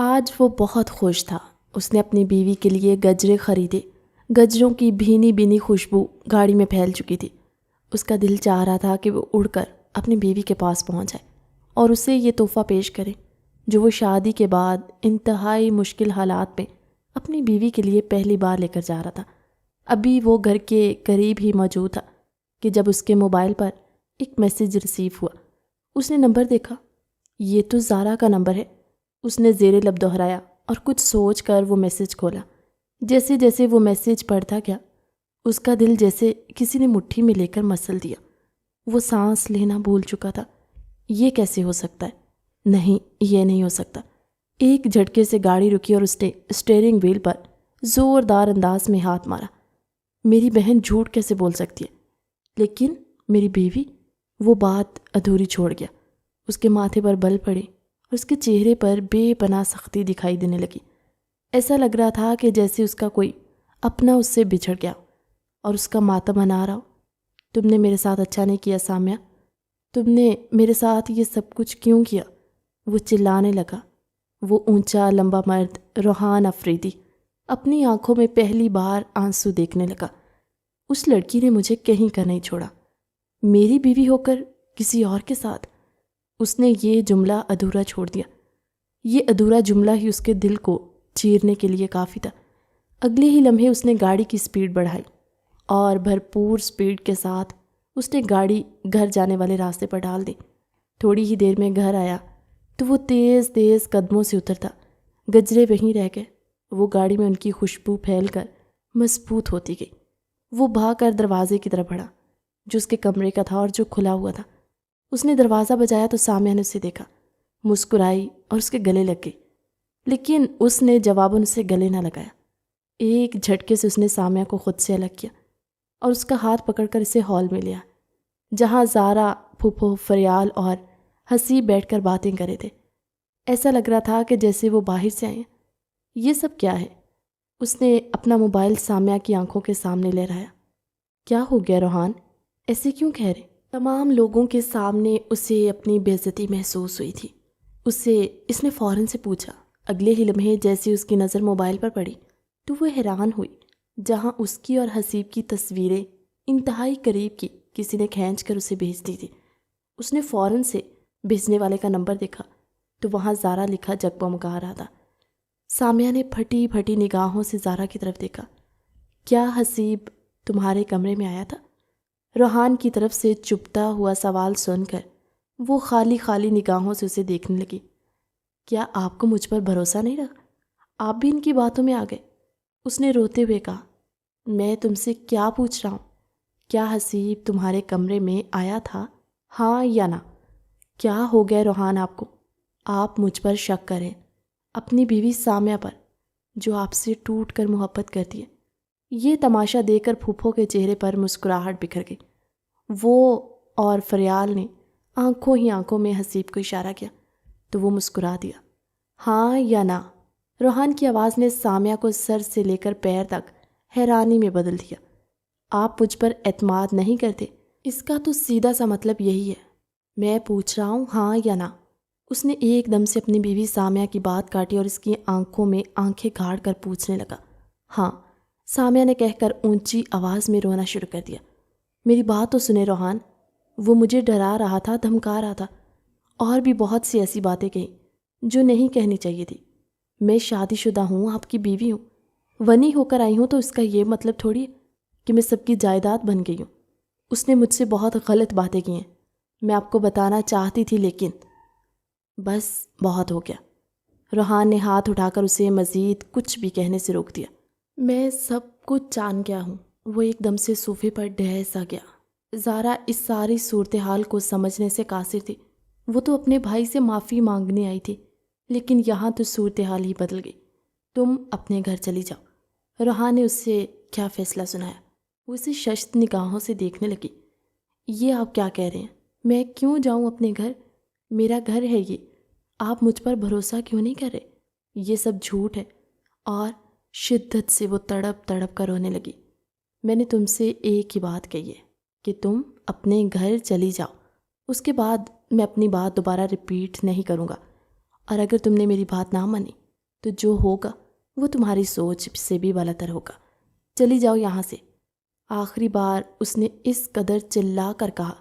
آج وہ بہت خوش تھا۔ اس نے اپنی بیوی کے لیے گجرے خریدے۔ گجروں کی بھینی بھینی خوشبو گاڑی میں پھیل چکی تھی۔ اس کا دل چاہ رہا تھا کہ وہ اڑ کر اپنی بیوی کے پاس پہنچ جائے اور اسے یہ تحفہ پیش کرے جو وہ شادی کے بعد انتہائی مشکل حالات میں اپنی بیوی کے لیے پہلی بار لے کر جا رہا تھا۔ ابھی وہ گھر کے قریب ہی موجود تھا کہ جب اس کے موبائل پر ایک میسیج ریسیو ہوا۔ اس نے نمبر دیکھا، یہ تو زارا کا نمبر ہے۔ اس نے زیر لب دہرایا اور کچھ سوچ کر وہ میسیج کھولا۔ جیسے جیسے وہ میسیج پڑھتا گیا، اس کا دل جیسے کسی نے مٹھی میں لے کر مسل دیا۔ وہ سانس لینا بھول چکا تھا۔ یہ کیسے ہو سکتا ہے؟ نہیں، یہ نہیں ہو سکتا۔ ایک جھٹکے سے گاڑی رکی اور اس نے اسٹیئرنگ وہیل پر زوردار انداز میں ہاتھ مارا۔ میری بہن جھوٹ کیسے بول سکتی ہے؟ لیکن میری بیوی؟ وہ بات ادھوری چھوڑ گیا۔ اس کے ماتھے پر بل پڑے اور اس کے چہرے پر بے پناہ سختی دکھائی دینے لگی۔ ایسا لگ رہا تھا کہ جیسے اس کا کوئی اپنا اس سے بچھڑ گیا اور اس کا ماتم منا رہا ہو۔ تم نے میرے ساتھ اچھا نہیں کیا سامیہ، تم نے میرے ساتھ یہ سب کچھ کیوں کیا؟ وہ چلانے لگا۔ وہ اونچا لمبا مرد روحان افریدی اپنی آنکھوں میں پہلی بار آنسو دیکھنے لگا۔ اس لڑکی نے مجھے کہیں کا نہیں چھوڑا، میری بیوی ہو کر کسی اور کے ساتھ۔ اس نے یہ جملہ ادھورا چھوڑ دیا۔ یہ ادھورا جملہ ہی اس کے دل کو چیرنے کے لیے کافی تھا۔ اگلے ہی لمحے اس نے گاڑی کی سپیڈ بڑھائی اور بھرپور سپیڈ کے ساتھ اس نے گاڑی گھر جانے والے راستے پر ڈال دی۔ تھوڑی ہی دیر میں گھر آیا تو وہ تیز تیز قدموں سے اترتا۔ گجرے وہیں رہ گئے۔ وہ گاڑی میں ان کی خوشبو پھیل کر مضبوط ہوتی گئی۔ وہ بھاگ کر دروازے کی طرف بڑھا جو اس کے کمرے کا تھا اور جو کھلا ہوا تھا۔ اس نے دروازہ بجایا تو سامیہ نے اسے دیکھا، مسکرائی اور اس کے گلے لگ گئی، لیکن اس نے جواباً اسے گلے نہ لگایا۔ ایک جھٹکے سے اس نے سامیہ کو خود سے الگ کیا اور اس کا ہاتھ پکڑ کر اسے ہال میں لیا جہاں زارا، پھپھو، فریال اور حسیب بیٹھ کر باتیں کرے تھے۔ ایسا لگ رہا تھا کہ جیسے وہ باہر سے آئے ہیں۔ یہ سب کیا ہے؟ اس نے اپنا موبائل سامیہ کی آنکھوں کے سامنے لہرایا۔ کیا ہو گیا روحان؟ ایسے کیوں کہہ رہے؟ تمام لوگوں کے سامنے اسے اپنی بے عزتی محسوس ہوئی تھی۔ اس نے فوراً سے پوچھا۔ اگلے ہی لمحے جیسے اس کی نظر موبائل پر پڑی تو وہ حیران ہوئی جہاں اس کی اور حسیب کی تصویریں انتہائی قریب کی کسی نے کھینچ کر اسے بھیج دی تھی۔ اس نے فوراً سے بھیجنے والے کا نمبر دیکھا تو وہاں زارا لکھا جگمگا رہا تھا۔ سامیہ نے پھٹی پھٹی نگاہوں سے زارا کی طرف دیکھا۔ کیا حسیب تمہارے کمرے میں آیا تھا؟ روحان کی طرف سے چپتا ہوا سوال سن کر وہ خالی خالی نگاہوں سے اسے دیکھنے لگی۔ کیا آپ کو مجھ پر بھروسہ نہیں رہا؟ آپ بھی ان کی باتوں میں آ گئے؟ اس نے روتے ہوئے کہا۔ میں تم سے کیا پوچھ رہا ہوں؟ کیا حسیب تمہارے کمرے میں آیا تھا، ہاں یا نہ؟ کیا ہو گیا روحان آپ کو؟ آپ مجھ پر شک کریں، اپنی بیوی سامیہ پر جو آپ سے ٹوٹ کر محبت کرتی ہے۔ یہ تماشا دیکھ کر پھوپھو کے چہرے پر مسکراہٹ بکھر گئی۔ وہ اور فریال نے آنکھوں ہی آنکھوں میں حسیب کو اشارہ کیا تو وہ مسکرا دیا۔ ہاں یا نہ؟ روحان کی آواز نے سامیہ کو سر سے لے کر پیر تک حیرانی میں بدل دیا۔ آپ مجھ پر اعتماد نہیں کرتے؟ اس کا تو سیدھا سا مطلب یہی ہے۔ میں پوچھ رہا ہوں ہاں یا نہ؟ اس نے ایک دم سے اپنی بیوی سامیہ کی بات کاٹی اور اس کی آنکھوں میں آنکھیں گاڑ کر پوچھنے لگا۔ ہاں، سامیہ نے کہہ کر اونچی آواز میں رونا شروع کر دیا۔ میری بات تو سنے روحان، وہ مجھے ڈرا رہا تھا، دھمکا رہا تھا اور بھی بہت سی ایسی باتیں کہیں جو نہیں کہنی چاہیے تھی۔ میں شادی شدہ ہوں، آپ کی بیوی ہوں، ونی ہو کر آئی ہوں، تو اس کا یہ مطلب تھوڑی ہے کہ میں سب کی جائیداد بن گئی ہوں۔ اس نے مجھ سے بہت غلط باتیں کی ہیں، میں آپ کو بتانا چاہتی تھی لیکن بس بہت ہو گیا۔ روحان نے ہاتھ اٹھا کر اسے مزید کچھ بھی کہنے سے روک دیا۔ میں سب کچھ جان گیا ہوں۔ وہ ایک دم سے صوفے پر ڈھہ سا گیا۔ زارا اس ساری صورتحال کو سمجھنے سے قاصر تھی۔ وہ تو اپنے بھائی سے معافی مانگنے آئی تھی، لیکن یہاں تو صورتحال ہی بدل گئی۔ تم اپنے گھر چلی جاؤ۔ روحان نے اس سے کیا فیصلہ سنایا۔ وہ اسے ششت نگاہوں سے دیکھنے لگی۔ یہ آپ کیا کہہ رہے ہیں؟ میں کیوں جاؤں اپنے گھر؟ میرا گھر ہے یہ۔ آپ مجھ پر بھروسہ کیوں نہیں کر رہے؟ یہ سب جھوٹ ہے۔ اور شدت سے وہ تڑپ تڑپ کر رونے لگی۔ میں نے تم سے ایک ہی بات کہی ہے کہ تم اپنے گھر چلی جاؤ۔ اس کے بعد میں اپنی بات دوبارہ ریپیٹ نہیں کروں گا، اور اگر تم نے میری بات نہ مانی تو جو ہوگا وہ تمہاری سوچ سے بھی بالاتر ہوگا. چلی جاؤ یہاں سے. آخری بار اس نے اس قدر چلا کر کہا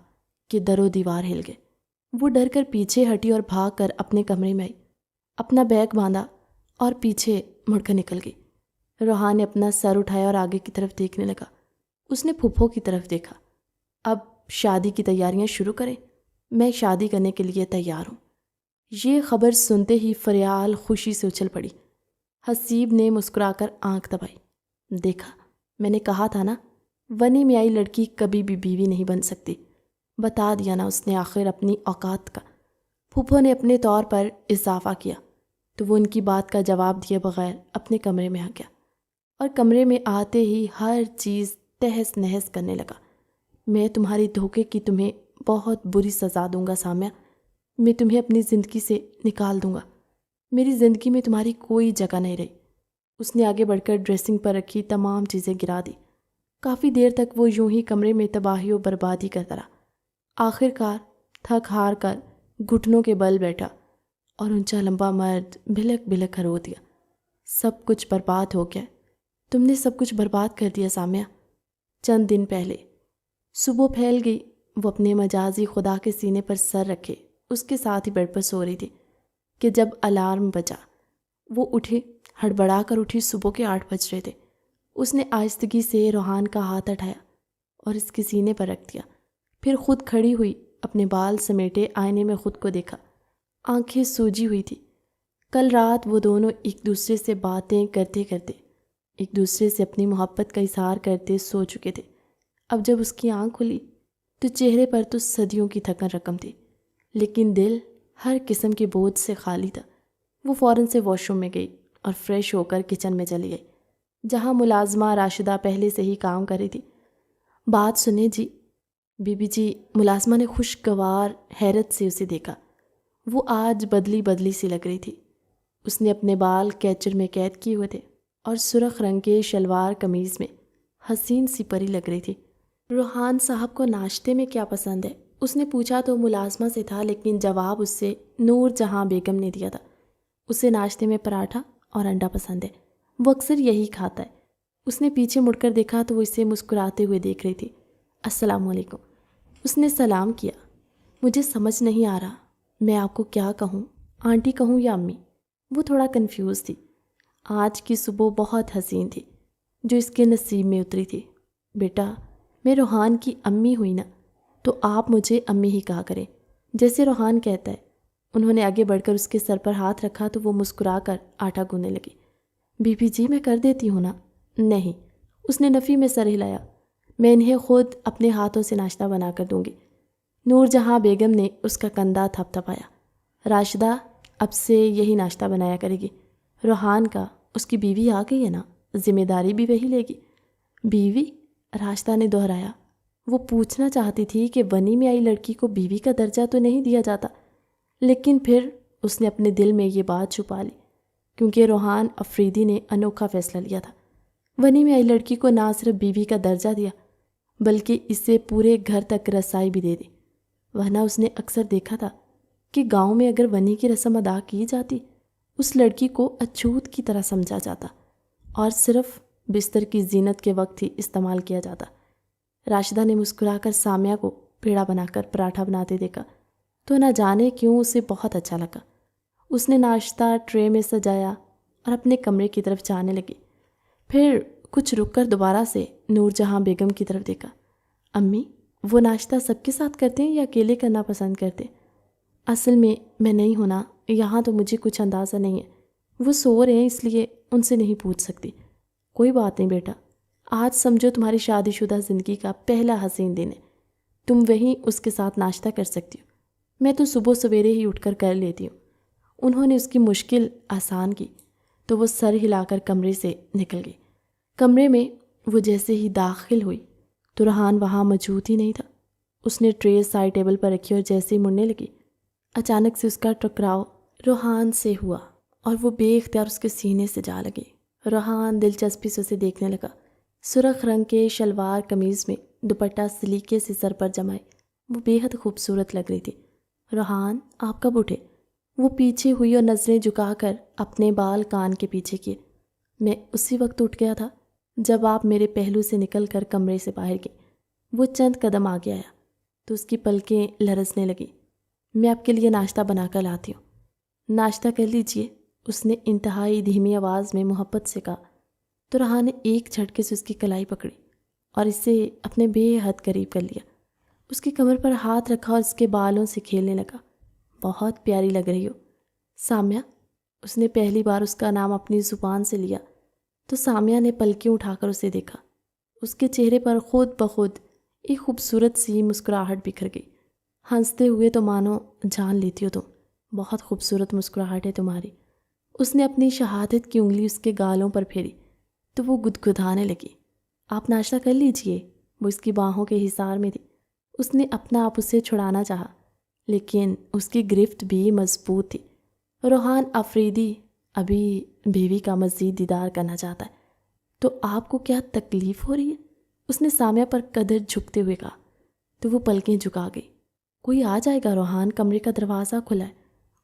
کہ در و دیوار ہل گئے. وہ ڈر کر پیچھے ہٹی اور بھاگ کر اپنے کمرے میں آئی. اپنا بیگ باندھا اور پیچھے مڑ کر نکل گئی. روحان نے اپنا سر اٹھایا اور آگے کی طرف دیکھنے لگا. اس نے پھپھو کی طرف دیکھا. اب شادی کی تیاریاں شروع کریں. میں شادی کرنے کے لیے تیار ہوں. یہ خبر سنتے ہی فریال خوشی سے اچھل پڑی. حسیب نے مسکرا کر آنکھ دبائی. دیکھا، میں نے کہا تھا نا، ونی میں آئی لڑکی کبھی بھی بیوی نہیں بن سکتی. بتا دیا نا اس نے آخر اپنی اوقات کا. پھپھو نے اپنے طور پر اضافہ کیا تو وہ ان کی بات کا جواب دیے بغیر اپنے کمرے میں آ گیا اور کمرے میں آتے ہی ہر چیز تہس نہس کرنے لگا. میں تمہاری دھوکے کی تمہیں بہت بری سزا دوں گا سامیہ. میں تمہیں اپنی زندگی سے نکال دوں گا. میری زندگی میں تمہاری کوئی جگہ نہیں رہی. اس نے آگے بڑھ کر ڈریسنگ پر رکھی تمام چیزیں گرا دی. کافی دیر تک وہ یوں ہی کمرے میں تباہی و بربادی کرتا رہا. آخر کار تھک ہار کر گھٹنوں کے بل بیٹھا اور اونچا لمبا مرد بھلک بھلک کر رو دیا. سب کچھ برباد ہو گیا. تم نے سب کچھ برباد کر دیا سامیہ. چند دن پہلے صبح پھیل گئی. وہ اپنے مجازی خدا کے سینے پر سر رکھے اس کے ساتھ ہی بیڈ پر سو رہی تھی کہ جب الارم بجا. وہ اٹھی، ہڑبڑا کر اٹھی. صبح کے 8 بج رہے تھے. اس نے آہستگی سے روحان کا ہاتھ اٹھایا اور اس کے سینے پر رکھ دیا. پھر خود کھڑی ہوئی، اپنے بال سمیٹے آئینے میں خود کو دیکھا. آنکھیں سوجی ہوئی تھی. کل رات وہ دونوں ایک دوسرے سے باتیں کرتے کرتے، ایک دوسرے سے اپنی محبت کا اظہار کرتے سو چکے تھے. اب جب اس کی آنکھ کھلی تو چہرے پر تو صدیوں کی تھکن رقم تھی، لیکن دل ہر قسم کے بوجھ سے خالی تھا. وہ فوراً سے واش روم میں گئی اور فریش ہو کر کچن میں چلی گئی جہاں ملازمہ راشدہ پہلے سے ہی کام کر رہی تھی. بات سنیں جی. Be B G. ملازمہ نے خوشگوار حیرت سے اسے دیکھا. وہ آج بدلی بدلی سی لگ رہی تھی. اس نے اپنے بال کیچر میں قید کیے ہوئے تھے اور سرخ رنگ کے شلوار قمیض میں حسین سی پری لگ رہی تھی. روحان صاحب کو ناشتے میں کیا پسند ہے؟ اس نے پوچھا تو ملازمہ سے تھا، لیکن جواب اس سے نور جہاں بیگم نے دیا تھا. اسے ناشتے میں پراٹھا اور انڈا پسند ہے. وہ اکثر یہی کھاتا ہے. اس نے پیچھے مڑ کر دیکھا تو وہ اسے مسکراتے ہوئے دیکھ رہی تھی. السلام علیکم. اس نے سلام کیا. مجھے سمجھ نہیں آ رہا میں آپ کو کیا کہوں، آنٹی کہوں یا امی؟ وہ تھوڑا کنفیوز تھی. آج کی صبح بہت حسین تھی جو اس کے نصیب میں اتری تھی. بیٹا، میں روحان کی امی ہوئی نا، تو آپ مجھے امی ہی کہا کریں جیسے روحان کہتا ہے. انہوں نے آگے بڑھ کر اس کے سر پر ہاتھ رکھا تو وہ مسکرا کر آٹا گوندنے لگی. بی بی جی میں کر دیتی ہوں نا. نہیں. اس نے نفی میں سر ہلایا. میں انہیں خود اپنے ہاتھوں سے ناشتہ بنا کر دوں گی. نور جہاں بیگم نے اس کا کندھا تھپ تھپایا. راشدہ اب سے یہی ناشتہ بنایا کرے گی. روحان کا اس کی بیوی آ گئی ہے نا، ذمہ داری بھی وہی لے گی. بیوی؟ راشدہ نے دہرایا. وہ پوچھنا چاہتی تھی کہ ونی میں آئی لڑکی کو بیوی کا درجہ تو نہیں دیا جاتا، لیکن پھر اس نے اپنے دل میں یہ بات چھپا لی کیونکہ روحان افریدی نے انوکھا فیصلہ لیا تھا. ونی میں آئی لڑکی کو نہ صرف بیوی کا درجہ دیا بلکہ اسے پورے گھر تک رسائی بھی دے دی. ورنہ اس نے اکثر دیکھا تھا کہ گاؤں میں اگر ونی کی رسم ادا کی جاتی، اس لڑکی کو اچھوت کی طرح سمجھا جاتا اور صرف بستر کی زینت کے وقت ہی استعمال کیا جاتا. راشدہ نے مسکرا کر سامیہ کو پیڑا بنا کر پراٹھا بناتے دیکھا تو نہ جانے کیوں اسے بہت اچھا لگا. اس نے ناشتہ ٹرے میں سجایا اور اپنے کمرے کی طرف جانے لگی. پھر کچھ رک کر دوبارہ سے نور جہاں بیگم کی طرف دیکھا. امی، وہ ناشتہ سب کے ساتھ کرتے ہیں یا اکیلے کرنا پسند کرتے؟ اصل میں نہیں ہونا یہاں تو مجھے کچھ اندازہ نہیں ہے. وہ سو رہے ہیں اس لیے ان سے نہیں پوچھ سکتی. کوئی بات نہیں بیٹا، آج سمجھو تمہاری شادی شدہ زندگی کا پہلا حسین دن ہے. تم وہیں اس کے ساتھ ناشتہ کر سکتی ہو. میں تو صبح سویرے ہی اٹھ کر لیتی ہوں. انہوں نے اس کی مشکل آسان کی تو وہ سر ہلا کر کمرے سے نکل گئی. کمرے میں وہ جیسے ہی داخل ہوئی تو روحان وہاں موجود ہی نہیں تھا. اس نے ٹرے سائڈ ٹیبل پر رکھی اور جیسے ہی مڑنے لگی، اچانک سے اس کا ٹکراؤ روحان سے ہوا اور وہ بے اختیار اس کے سینے سے جا لگی. روحان دلچسپی سے اسے دیکھنے لگا. سرخ رنگ کے شلوار قمیض میں دوپٹہ سلیقے سے سر پر جمائے وہ بے حد خوبصورت لگ رہی تھی. روحان، آپ کب اٹھے؟ وہ پیچھے ہوئی اور نظریں جھکا کر اپنے بال کان کے پیچھے کیے۔ میں اسی وقت اٹھ گیا تھا جب آپ میرے پہلو سے نکل کر کمرے سے باہر گئے۔ وہ چند قدم آگے آیا تو اس کی پلکیں لرزنے لگی۔ میں آپ کے لیے ناشتہ بنا کر لاتی ہوں۔ ناشتہ کر لیجئے، اس نے انتہائی دھیمی آواز میں محبت سے کہا تو رہا نے ایک جھٹکے سے اس کی کلائی پکڑی اور اسے اپنے بے حد قریب کر لیا۔ اس کی کمر پر ہاتھ رکھا اور اس کے بالوں سے کھیلنے لگا۔ بہت پیاری لگ رہی ہو سامیہ۔ اس نے پہلی بار اس کا نام اپنی زبان سے لیا تو سامیہ نے پلکیں اٹھا کر اسے دیکھا۔ اس کے چہرے پر خود بخود ایک خوبصورت سی مسکراہٹ بکھر گئی۔ ہنستے ہوئے تو مانو جان لیتی ہو تم، بہت خوبصورت مسکراہٹ ہے تمہاری۔ اس نے اپنی شہادت کی انگلی اس کے گالوں پر پھیری تو وہ گدگدانے لگی۔ آپ ناشتہ کر لیجئے، وہ اس کی باہوں کے حصار میں تھی۔ اس نے اپنا آپ اسے چھڑانا چاہا لیکن اس کی گرفت بھی مضبوط تھی۔ روحان افریدی ابھی بیوی کا مزید دیدار کرنا چاہتا ہے، تو آپ کو کیا تکلیف ہو رہی ہے؟ اس نے سامیہ پر قدر جھکتے ہوئے کہا تو وہ پلکیں جھکا گئی۔ کوئی آ جائے گا روحان، کمرے کا دروازہ کھلا ہے۔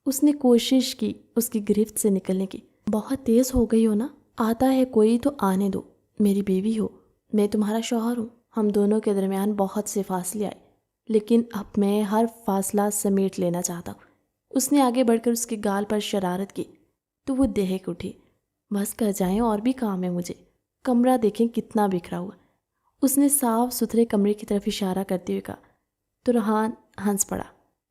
اس نے کوشش کی اس کی گرفت سے نکلنے کی۔ بہت تیز ہو گئی ہو نا، آتا ہے کوئی تو آنے دو، میری بیوی ہو، میں تمہارا شوہر ہوں، ہم دونوں کے درمیان بہت سے فاصلے آئے لیکن اب میں ہر فاصلہ سمیٹ لینا چاہتا ہوں۔ اس نے آگے بڑھ کر اس کے گال پر شرارت کی تو وہ دہک اٹھی۔ بس کر جائیں، اور بھی کام ہے مجھے، کمرہ دیکھیں کتنا بکھرا ہوا۔ اس نے صاف ستھرے کمرے کی طرف اشارہ کرتے ہوئے کہا تو روحان ہنس پڑا۔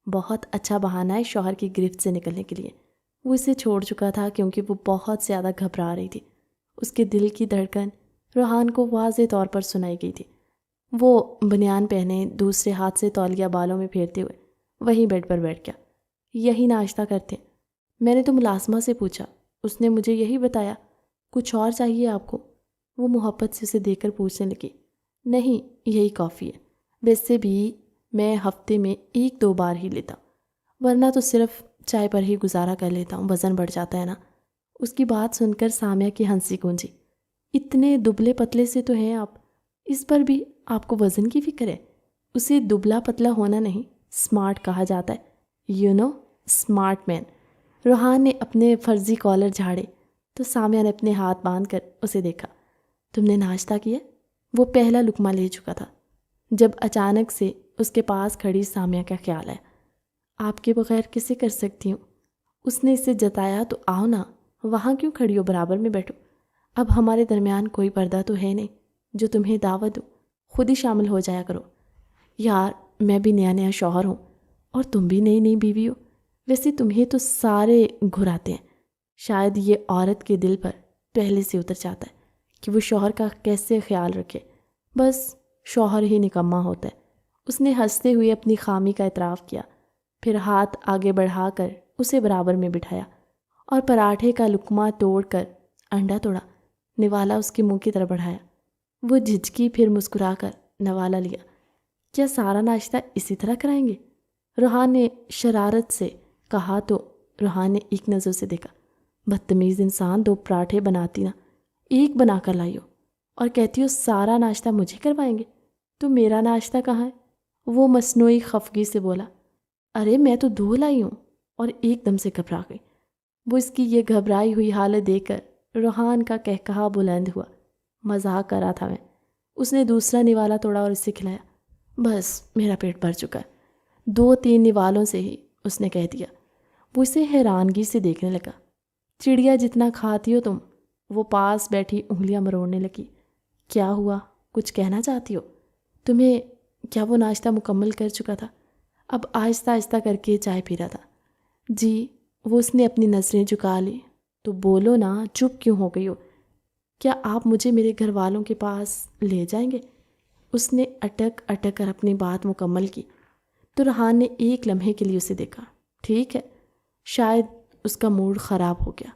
بہت اچھا بہانہ ہے شوہر کی گرفت سے نکلنے کے لیے۔ وہ اسے چھوڑ چکا تھا کیونکہ وہ بہت زیادہ گھبرا رہی تھی۔ اس کے دل کی دھڑکن روحان کو واضح طور پر سنائی گئی تھی۔ وہ بنیان پہنے دوسرے ہاتھ سے تولیہ بالوں میں پھیرتے ہوئے وہیں بیڈ پر بیٹھ گیا۔ یہی ناشتہ کرتے؟ میں نے تو ملازمہ سے پوچھا، اس نے مجھے یہی بتایا۔ کچھ اور چاہیے آپ کو؟ وہ محبت سے اسے دیکھ کر پوچھنے لگی۔ نہیں، یہی کافی ہے، ویسے بھی میں ہفتے میں 1-2 بار ہی لیتا ہوں، ورنہ تو صرف چائے پر ہی گزارا کر لیتا ہوں، وزن بڑھ جاتا ہے نا۔ اس کی بات سن کر سامیہ کی ہنسی گونجی۔ اتنے دبلے پتلے سے تو ہیں آپ، اس پر بھی آپ کو وزن کی فکر ہے؟ اسے دبلا پتلا ہونا نہیں، سمارٹ کہا جاتا ہے، یو نو، سمارٹ مین۔ روحان نے اپنے فرضی کالر جھاڑے تو سامیہ نے اپنے ہاتھ باندھ کر اسے دیکھا۔ تم نے ناشتہ کیا؟ وہ پہلا لقمہ لے چکا تھا جب اچانک سے اس کے پاس کھڑی سامیہ کا خیال ہے۔ آپ کے بغیر کیسے کر سکتی ہوں؟ اس نے اسے جتایا تو آؤ نا، وہاں کیوں کھڑی ہو، برابر میں بیٹھو۔ اب ہمارے درمیان کوئی پردہ تو ہے نہیں جو تمہیں دعوت دو، خود ہی شامل ہو جایا کرو۔ یار میں بھی نیا نیا شوہر ہوں اور تم بھی نئی نئی بیوی ہو، ویسے تمہیں تو سارے گھراتے ہیں۔ شاید یہ عورت کے دل پر پہلے سے اتر جاتا ہے کہ وہ شوہر کا کیسے خیال رکھے، بس شوہر ہی نکما ہوتا ہے۔ اس نے ہنستے ہوئے اپنی خامی کا اعتراف کیا، پھر ہاتھ آگے بڑھا کر اسے برابر میں بٹھایا اور پراٹھے کا لقمہ توڑ کر انڈا توڑا، نوالا اس کے منہ کی طرف بڑھایا۔ وہ جھجکی، پھر مسکرا کر نوالا لیا۔ کیا سارا ناشتہ اسی طرح کرائیں گے؟ روحان نے شرارت سے کہا تو روحان نے ایک نظر سے دیکھا۔ بدتمیز انسان، 2 پراٹھے بناتی نا، 1 بنا کر لائی ہو اور کہتی ہو سارا ناشتہ مجھے کروائیں گے، تو میرا ناشتہ کہاں ہے؟ وہ مصنوعی خفگی سے بولا۔ ارے میں تو 2 لائی ہوں، اور ایک دم سے گھبرا گئی۔ وہ اس کی یہ گھبرائی ہوئی حالت دیکھ کر روحان کا کہکہا بلند ہوا۔ مذاق کر رہا تھا میں۔ اس نے دوسرا نوالا توڑا اور اسے کھلایا۔ بس میرا پیٹ بھر چکا ہے، 2-3 نوالوں سے ہی، اس نے کہہ دیا۔ وہ اسے حیرانگی سے دیکھنے لگا۔ چڑیا جتنا کھاتی ہو تم؟ وہ پاس بیٹھی انگلیاں مروڑنے لگی۔ کیا ہوا، کچھ کہنا چاہتی ہو؟ تمہیں کیا وہ ناشتہ مکمل کر چکا تھا؟ اب آہستہ آہستہ کر کے چائے پی رہا تھا۔ جی، وہ اس نے اپنی نظریں جھکا لی۔ تو بولو نا، چپ کیوں ہو گئی ہو؟ کیا آپ مجھے میرے گھر والوں کے پاس لے جائیں گے؟ اس نے اٹک اٹک کر اپنی بات مکمل کی تو روحان نے ایک لمحے کے لیے اسے دیکھا۔ ٹھیک ہے، شاید اس کا موڈ خراب ہو گیا۔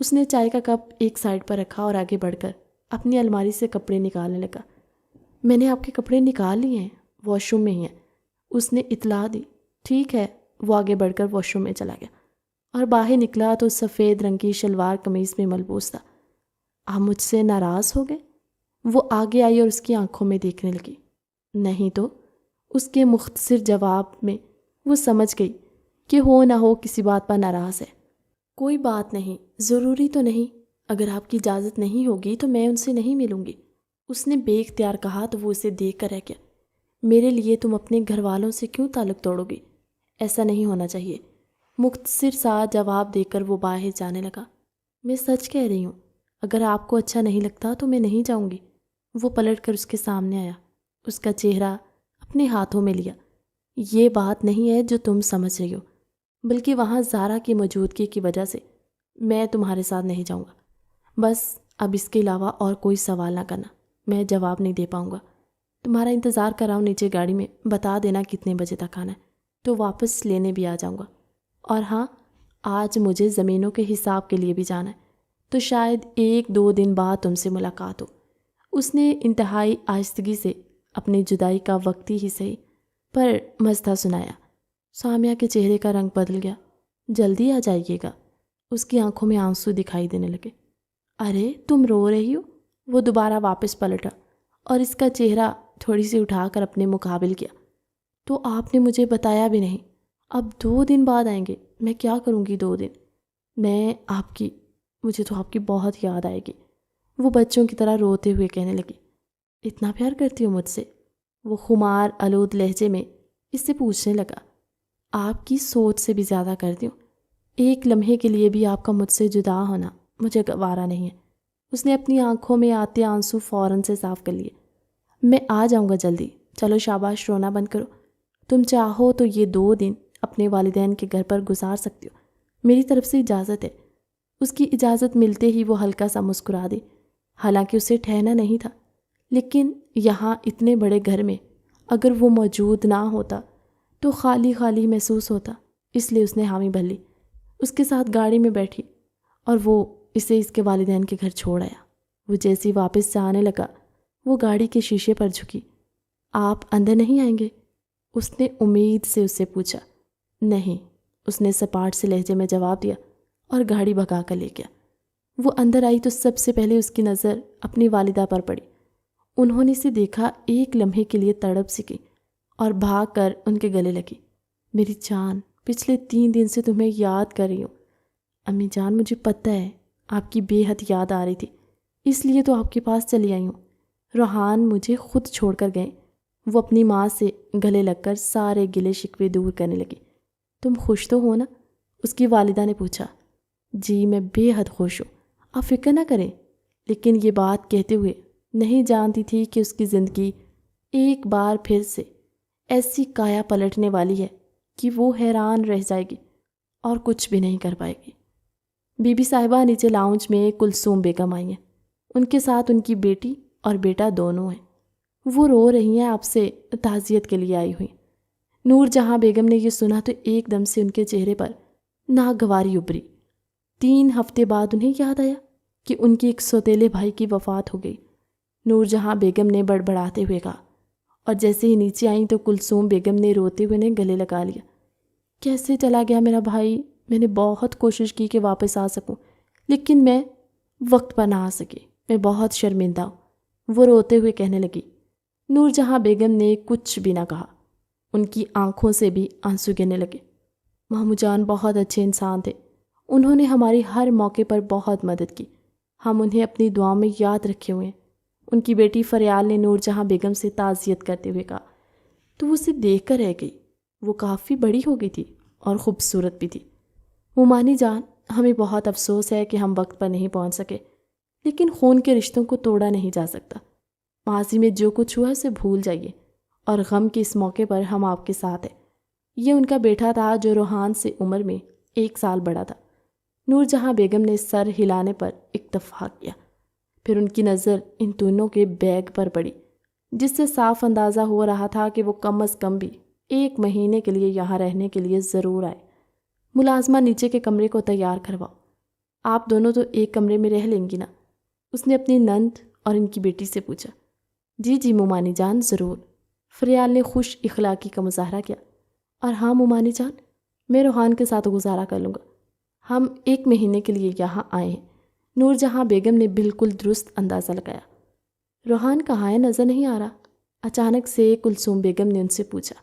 اس نے چائے کا کپ ایک سائڈ پر رکھا اور آگے بڑھ کر اپنی الماری سے کپڑے نکالنے لگا۔ میں نے آپ کے کپڑے نکال لیے ہیں، واش روم میں ہی ہیں، اس نے اطلاع دی۔ ٹھیک ہے، وہ آگے بڑھ کر واش روم میں چلا گیا اور باہر نکلا تو سفید رنگ کی شلوار قمیض میں ملبوس تھا۔ آپ مجھ سے ناراض ہو گئے؟ وہ آگے آئی اور اس کی آنکھوں میں دیکھنے لگی۔ نہیں تو، اس کے مختصر جواب میں وہ سمجھ گئی کہ ہو نہ ہو کسی بات پر ناراض ہے۔ کوئی بات نہیں، ضروری تو نہیں، اگر آپ کی اجازت نہیں ہوگی تو میں ان سے نہیں ملوں گی۔ اس نے بے اختیار کہا تو وہ اسے دیکھ کر رہ گیا۔ میرے لیے تم اپنے گھر والوں سے کیوں تعلق توڑو گی؟ ایسا نہیں ہونا چاہیے۔ مختصر سا جواب دے کر وہ باہر جانے لگا۔ میں سچ کہہ رہی ہوں، اگر آپ کو اچھا نہیں لگتا تو میں نہیں جاؤں گی۔ وہ پلٹ کر اس کے سامنے آیا، اس کا چہرہ اپنے ہاتھوں میں لیا۔ یہ بات نہیں ہے جو تم سمجھ رہی ہو، بلکہ وہاں زارا کی موجودگی کی وجہ سے میں تمہارے ساتھ نہیں جاؤں گا۔ بس اب اس کے علاوہ اور کوئی سوال نہ کرنا، میں جواب نہیں دے پاؤں گا۔ تمہارا انتظار کر رہا ہوں نیچے گاڑی میں، بتا دینا کتنے بجے تک آنا ہے تو واپس لینے بھی آ جاؤں گا۔ اور ہاں، آج مجھے زمینوں کے حساب کے لیے بھی جانا ہے، تو شاید 1-2 دن بعد تم سے ملاقات ہو۔ اس نے انتہائی آہستگی سے اپنی جدائی کا وقتی ہی صحیح پر مزدہ سنایا۔ سامیہ کے چہرے کا رنگ بدل گیا۔ جلدی آ جائیے گا۔ اس کی آنکھوں میں آنسو دکھائی دینے لگے۔ ارے تم رو رہی ہو؟ وہ دوبارہ واپس پلٹا اور اس کا چہرہ تھوڑی سی اٹھا کر اپنے مقابل کیا۔ تو آپ نے مجھے بتایا بھی نہیں۔ اب 2 دن بعد آئیں گے، میں کیا کروں گی 2 دن؟ مجھے تو آپ کی بہت یاد آئے گی۔ وہ بچوں کی طرح روتے ہوئے کہنے لگی۔ اتنا پیار کرتی ہو مجھ سے؟ وہ خمار آلود لہجے میں اس سے پوچھنے لگا۔ آپ کی سوچ سے بھی زیادہ کرتی ہوں۔ ایک لمحے کے لیے بھی آپ کا مجھ سے جدا ہونا مجھے گوارا نہیں ہے۔ اس نے اپنی آنکھوں میں آتے آنسو فوراً سے صاف کر لیے۔ میں آ جاؤں گا جلدی، چلو شاباش، رونا بند کرو۔ تم چاہو تو یہ 2 دن اپنے والدین کے گھر پر گزار سکتی ہو، میری طرف سے اجازت ہے۔ اس کی اجازت ملتے ہی وہ ہلکا سا مسکرا دی، حالانکہ اسے ٹھہرنا نہیں تھا، لیکن یہاں اتنے بڑے گھر میں اگر وہ موجود نہ ہوتا تو خالی خالی محسوس ہوتا، اس لیے اس نے حامی بھر لی۔ اس کے ساتھ گاڑی میں بیٹھی اور وہ اسے اس کے والدین کے گھر چھوڑ آیا۔ وہ جیسے واپس سے آنے لگا، وہ گاڑی کے شیشے پر جھکی۔ آپ اندر نہیں آئیں گے؟ اس نے امید سے اس سے پوچھا۔ نہیں، اس نے سپاٹ سے لہجے میں جواب دیا اور گاڑی بھگا کر لے گیا۔ وہ اندر آئی تو سب سے پہلے اس کی نظر اپنی والدہ پر پڑی۔ انہوں نے اسے دیکھا، ایک لمحے کے لیے تڑپ سی گئی اور بھاگ کر ان کے گلے لگی۔ میری جان، پچھلے 3 دن سے تمہیں یاد کر رہی ہوں۔ امی جان، مجھے پتہ ہے آپ کی بے حد یاد آ رہی تھی، اس لیے تو آپ کے پاس چلی آئی ہوں۔ روحان مجھے خود چھوڑ کر گئے۔ وہ اپنی ماں سے گلے لگ کر سارے گلے شکوے دور کرنے لگی۔ تم خوش تو ہو نا؟ اس کی والدہ نے پوچھا۔ جی، میں بے حد خوش ہوں، آپ فکر نہ کریں۔ لیکن یہ بات کہتے ہوئے نہیں جانتی تھی کہ اس کی زندگی ایک بار پھر سے ایسی کایا پلٹنے والی ہے کہ وہ حیران رہ جائے گی اور کچھ بھی نہیں کر پائے گی۔ بی بی صاحبہ نیچے لاؤنج میں کلثوم بیگم آئی ہیں۔ ان کے ساتھ ان کی بیٹی اور بیٹا دونوں ہیں۔ وہ رو رہی ہیں، آپ سے تعزیت کے لیے آئی ہوئی۔ نور جہاں بیگم نے یہ سنا تو ایک دم سے ان کے چہرے پر ناگواری ابھری۔ 3 ہفتے بعد انہیں یاد آیا کہ ان کی ایک سوتیلے بھائی کی وفات ہو گئی۔ نور جہاں بیگم نے بڑبڑاتے ہوئے کہا، اور جیسے ہی نیچے آئیں تو کلثوم بیگم نے روتے ہوئے انہیں گلے لگا لیا۔ کیسے چلا گیا میرا بھائی؟ میں نے بہت کوشش کی کہ واپس آ سکوں، لیکن میں وقت پر نہ آ سکی۔ میں بہت شرمندہ ہوں، وہ روتے ہوئے کہنے لگی۔ نور جہاں بیگم نے کچھ بھی نہ کہا، ان کی آنکھوں سے بھی آنسو گرنے لگے۔ مامو جان بہت اچھے انسان تھے، انہوں نے ہماری ہر موقع پر بہت مدد کی، ہم انہیں اپنی دعاؤں میں یاد رکھے ہوئے ہیں۔ ان کی بیٹی فریال نے نور جہاں بیگم سے تعزیت کرتے ہوئے کہا۔ تو وہ اسے دیکھ کر رہ گئی۔ وہ کافی بڑی ہو گئی تھی اور خوبصورت بھی تھی۔ مومانی جان، ہمیں بہت افسوس ہے کہ ہم وقت پر نہیں پہنچ سکے، لیکن خون کے رشتوں کو توڑا نہیں جا سکتا۔ ماضی میں جو کچھ ہوا اسے بھول جائیے، اور غم کے اس موقع پر ہم آپ کے ساتھ ہیں۔ یہ ان کا بیٹا تھا جو روحان سے عمر میں 1 سال بڑا تھا۔ نور جہاں بیگم نے سر ہلانے پر اتفاق کیا، پھر ان کی نظر ان دونوں کے بیگ پر پڑی، جس سے صاف اندازہ ہو رہا تھا کہ وہ کم از کم بھی 1 مہینے کے لیے یہاں رہنے کے لیے ضرور آئے۔ ملازمہ نیچے کے کمرے کو تیار کرواؤ، آپ دونوں تو ایک کمرے میں رہ لیں گی نا؟ اس نے اپنی نند اور ان کی بیٹی سے پوچھا۔ جی جی مومانی جان، ضرور، فریال نے خوش اخلاقی کا مظاہرہ کیا۔ اور ہاں مومانی جان، میں روحان کے ساتھ گزارا کر لوں گا، ہم 1 مہینے کے لیے یہاں آئے ہیں۔ نور جہاں بیگم نے بالکل درست اندازہ لگایا۔ روحان کہاں ہے؟ نظر نہیں آ رہا، اچانک سے کلثوم بیگم نے ان سے پوچھا۔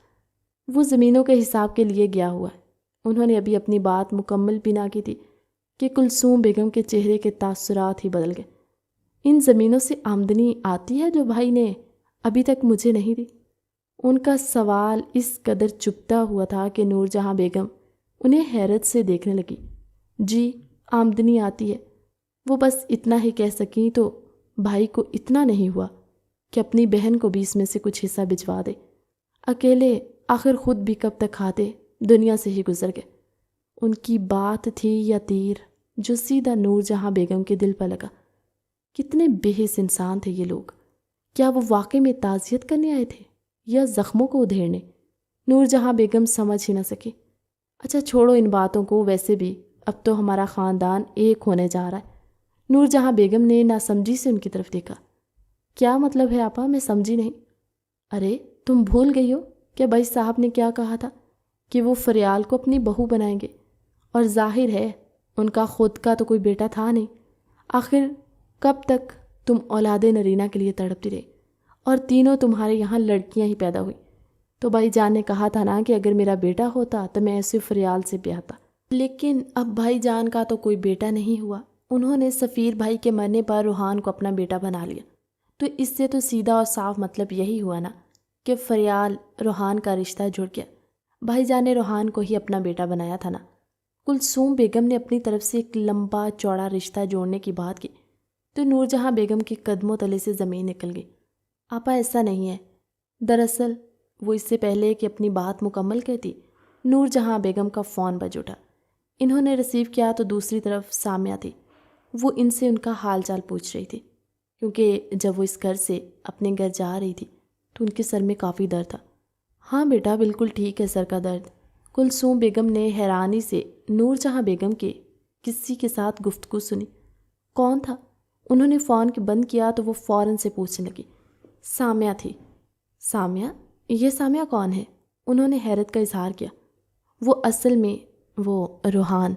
وہ زمینوں کے حساب کے لیے گیا ہوا ہے، انہوں نے ابھی اپنی بات مکمل بھی نہ کی تھی کہ کلثوم بیگم کے چہرے کے تاثرات ہی بدل گئے۔ ان زمینوں سے آمدنی آتی ہے جو بھائی نے ابھی تک مجھے نہیں دی؟ ان کا سوال اس قدر چبھتا ہوا تھا کہ نور جہاں بیگم انہیں حیرت سے دیکھنے لگی۔ جی آمدنی آتی ہے، وہ بس اتنا ہی کہہ سکیں تو بھائی کو اتنا نہیں ہوا کہ اپنی بہن کو بھی اس میں سے کچھ حصہ بھجوا دے۔ اکیلے آخر خود بھی کب تک کھاتے، دنیا سے ہی گزر گئے۔ ان کی بات تھی یا تیر جو سیدھا نور جہاں بیگم کے دل پر لگا۔ کتنے بے حس انسان تھے یہ لوگ! کیا وہ واقعی میں تعزیت کرنے آئے تھے یا زخموں کو ادھیڑنے؟ نور جہاں بیگم سمجھ ہی نہ سکی۔ اچھا چھوڑو ان باتوں کو، ویسے بھی اب تو ہمارا خاندان ایک ہونے جا رہا ہے۔ نور جہاں بیگم نے ناسمجھی سے ان کی طرف دیکھا۔ کیا مطلب ہے آپا؟ میں سمجھی نہیں۔ ارے تم بھول گئی ہو کہ بھائی صاحب نے کیا کہا تھا کہ وہ فریال کو اپنی بہو بنائیں گے، اور ظاہر ہے ان کا خود کا تو کوئی بیٹا تھا نہیں۔ آخر کب تک تم اولاد نرینہ کے لیے تڑپتی رہے، اور تینوں تمہارے یہاں لڑکیاں ہی پیدا ہوئی؟ تو بھائی جان نے کہا تھا نا کہ اگر میرا بیٹا ہوتا تو میں ایسے فریال سے بیاہتا، لیکن اب بھائی جان کا تو کوئی بیٹا نہیں ہوا۔ انہوں نے سفیر بھائی کے مرنے پر روحان کو اپنا بیٹا بنا لیا۔ تو اس سے تو سیدھا اور صاف مطلب یہی ہوا نا کہ فریال روحان کا رشتہ جڑ گیا۔ بھائی جان نے روحان کو ہی اپنا بیٹا بنایا تھا نا۔ کلثوم بیگم نے اپنی طرف سے ایک لمبا چوڑا رشتہ جوڑنے کی بات کی تو نور جہاں بیگم کے قدموں تلے سے زمین نکل گئی۔ آپا ایسا نہیں ہے۔ دراصل وہ اس سے پہلے کہ اپنی بات مکمل کرتی، نور جہاں بیگم کا فون بج اٹھا۔ انہوں نے ریسیو کیا تو دوسری طرف سامیہ تھی۔ وہ ان سے ان کا حال چال پوچھ رہی تھی، کیونکہ جب وہ اس گھر سے اپنے گھر جا رہی تھی تو ان کے سر میں کافی درد تھا۔ ہاں بیٹا بالکل ٹھیک ہے سر کا درد۔ کلثوم بیگم نے حیرانی سے نور جہاں بیگم کے کسی کے ساتھ گفتگو سنی۔ کون تھا؟ انہوں نے فون بند کیا تو وہ فوراً سے پوچھنے لگی۔ سامیہ تھی۔ سامیہ؟ یہ سامیہ کون ہے؟ انہوں نے حیرت کا اظہار کیا۔ وہ اصل میں وہ روحان۔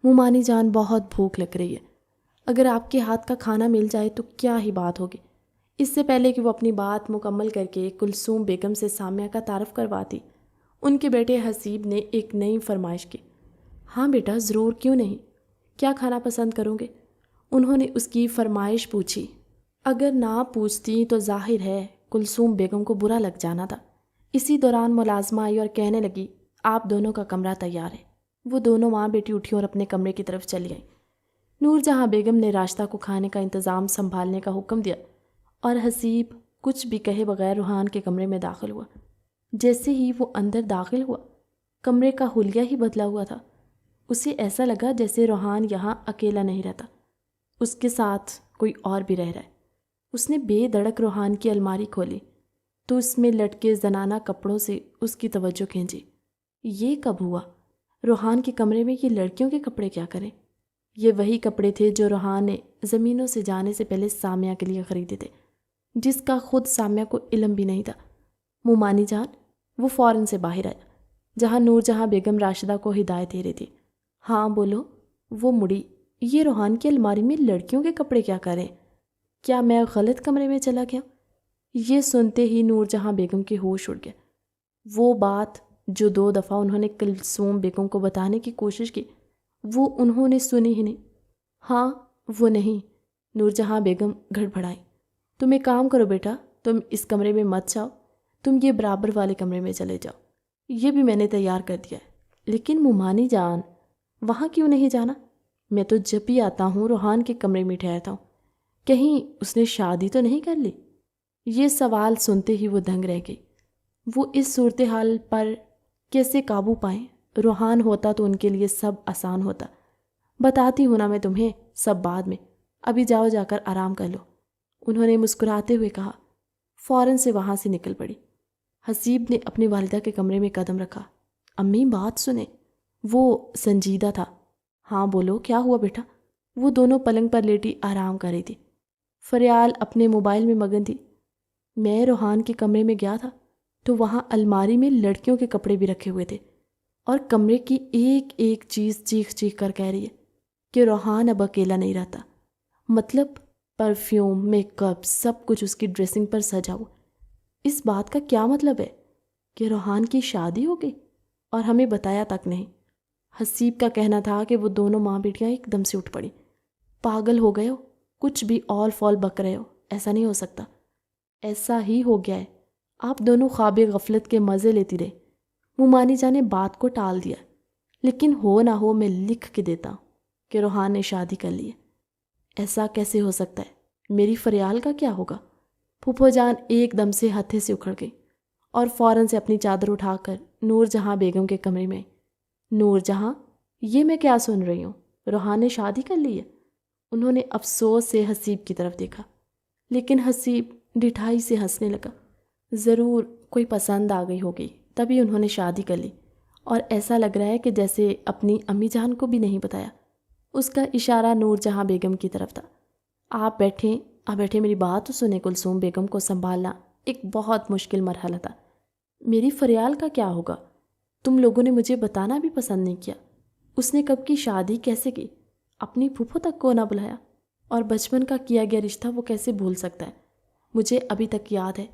مومانی جان بہت بھوک لگ رہی ہے، اگر آپ کے ہاتھ کا کھانا مل جائے تو کیا ہی بات ہوگی۔ اس سے پہلے کہ وہ اپنی بات مکمل کر کے کلثوم بیگم سے سامیہ کا تعارف کرواتی، ان کے بیٹے حسیب نے ایک نئی فرمائش کی۔ ہاں بیٹا ضرور، کیوں نہیں، کیا کھانا پسند کرو گے؟ انہوں نے اس کی فرمائش پوچھی۔ اگر نہ پوچھتی تو ظاہر ہے کلثوم بیگم کو برا لگ جانا تھا۔ اسی دوران ملازمہ آئی اور کہنے لگی آپ دونوں کا کمرہ تیار ہے۔ وہ دونوں ماں بیٹی اٹھی اور اپنے کمرے کی طرف چلی گئیں۔ نور جہاں بیگم نے راشدہ کو کھانے کا انتظام سنبھالنے کا حکم دیا اور حسیب کچھ بھی کہے بغیر روحان کے کمرے میں داخل ہوا۔ جیسے ہی وہ اندر داخل ہوا، کمرے کا حلیہ ہی بدلا ہوا تھا۔ اسے ایسا لگا جیسے روحان یہاں اکیلا نہیں رہتا، اس کے ساتھ کوئی اور بھی رہ رہا ہے۔ اس نے بے دھڑک روحان کی الماری کھولی تو اس میں لٹکے زنانہ کپڑوں سے اس کی توجہ کھینچی۔ یہ کب ہوا؟ روحان کے کمرے میں یہ لڑکیوں کے کپڑے کیا کریں؟ یہ وہی کپڑے تھے جو روحان نے زمینوں سے جانے سے پہلے سامیہ کے لیے خریدے تھے، جس کا خود سامیہ کو علم بھی نہیں تھا۔ مومانی جان، وہ فوراً سے باہر آیا جہاں نور جہاں بیگم راشدہ کو ہدایت دے رہی تھی۔ ہاں بولو۔ وہ مڑی۔ یہ روحان کی الماری میں لڑکیوں کے کپڑے کیا کریں؟ کیا میں غلط کمرے میں چلا گیا؟ یہ سنتے ہی نور جہاں بیگم کے ہوش اڑ گیا۔ وہ بات جو 2 دفعہ انہوں نے کلثوم بیگم کو بتانے کی کوشش کی، وہ انہوں نے سنی ہی نہیں۔ ہاں وہ نہیں، نور جہاں بیگم گڑبڑائی۔ تم ایک کام کرو بیٹا، تم اس کمرے میں مت جاؤ، تم یہ برابر والے کمرے میں چلے جاؤ، یہ بھی میں نے تیار کر دیا ہے۔ لیکن مومانی جان، وہاں کیوں نہیں جانا؟ میں تو جب بھی آتا ہوں روحان کے کمرے میں ٹھہرتا ہوں، کہیں اس نے شادی تو نہیں کر لی؟ یہ سوال سنتے ہی وہ دنگ رہ گئی۔ وہ اس صورتحال پر کیسے قابو پائیں؟ روحان ہوتا تو ان کے لیے سب آسان ہوتا۔ بتاتی ہوں نا میں تمہیں، سب بعد میں، ابھی جاؤ جا کر آرام کر لو، انہوں نے مسکراتے ہوئے کہا۔ فوراً سے وہاں سے نکل پڑی۔ حسیب نے اپنی والدہ کے کمرے میں قدم رکھا۔ امی بات سنیں۔ وہ سنجیدہ تھا۔ ہاں بولو، کیا ہوا بیٹا؟ وہ دونوں پلنگ پر لیٹی آرام کر رہی تھی۔ فریال اپنے موبائل میں مگن تھی۔ میں روحان کے کمرے میں گیا تھا تو وہاں الماری میں لڑکیوں کے کپڑے بھی رکھے ہوئے تھے، اور کمرے کی ایک ایک چیز چیخ چیخ کر کہہ رہی ہے کہ روحان اب اکیلا نہیں رہتا۔ مطلب پرفیوم، میک اپ، سب کچھ اس کی ڈریسنگ پر سجا ہوا۔ اس بات کا کیا مطلب ہے کہ روحان کی شادی ہو گئی اور ہمیں بتایا تک نہیں؟ حسیب کا کہنا تھا کہ وہ دونوں ماں بیٹیاں ایک دم سے اٹھ پڑی۔ پاگل ہو گئے ہو، کچھ بھی اول فول بک رہے ہو، ایسا نہیں ہو سکتا۔ ایسا ہی ہو گیا ہے، آپ دونوں خواب غفلت کے مزے لیتی رہے۔ مومانی جان نے بات کو ٹال دیا، لیکن ہو نہ ہو میں لکھ کے دیتا ہوں کہ روحان نے شادی کر لی ہے۔ ایسا کیسے ہو سکتا ہے؟ میری فریال کا کیا ہوگا؟ پھوپھو جان ایک دم سے ہتھے سے اکھڑ گئی اور فوراً سے اپنی چادر اٹھا کر نور جہاں بیگم کے کمرے میں۔ نور جہاں، یہ میں کیا سن رہی ہوں؟ روحان نے شادی کر لی ہے؟ انہوں نے افسوس سے حسیب کی طرف دیکھا، لیکن حسیب ڈٹھائی سے ہنسنے لگا۔ ضرور کوئی پسند آ گئی ہوگی، تبھی انہوں نے شادی کر لی، اور ایسا لگ رہا ہے کہ جیسے اپنی امی جان کو بھی نہیں بتایا۔ اس کا اشارہ نور جہاں بیگم کی طرف تھا۔ آپ بیٹھیں، میری بات تو سنیں۔ کلثوم بیگم کو سنبھالنا ایک بہت مشکل مرحلہ تھا۔ میری فریال کا کیا ہوگا؟ تم لوگوں نے مجھے بتانا بھی پسند نہیں کیا۔ اس نے کب کی شادی کیسے کی؟ اپنی پھوپھو تک کو نہ بلایا، اور بچپن کا کیا گیا رشتہ وہ کیسے بھول سکتا ہے؟ مجھے ابھی تک یاد ہے،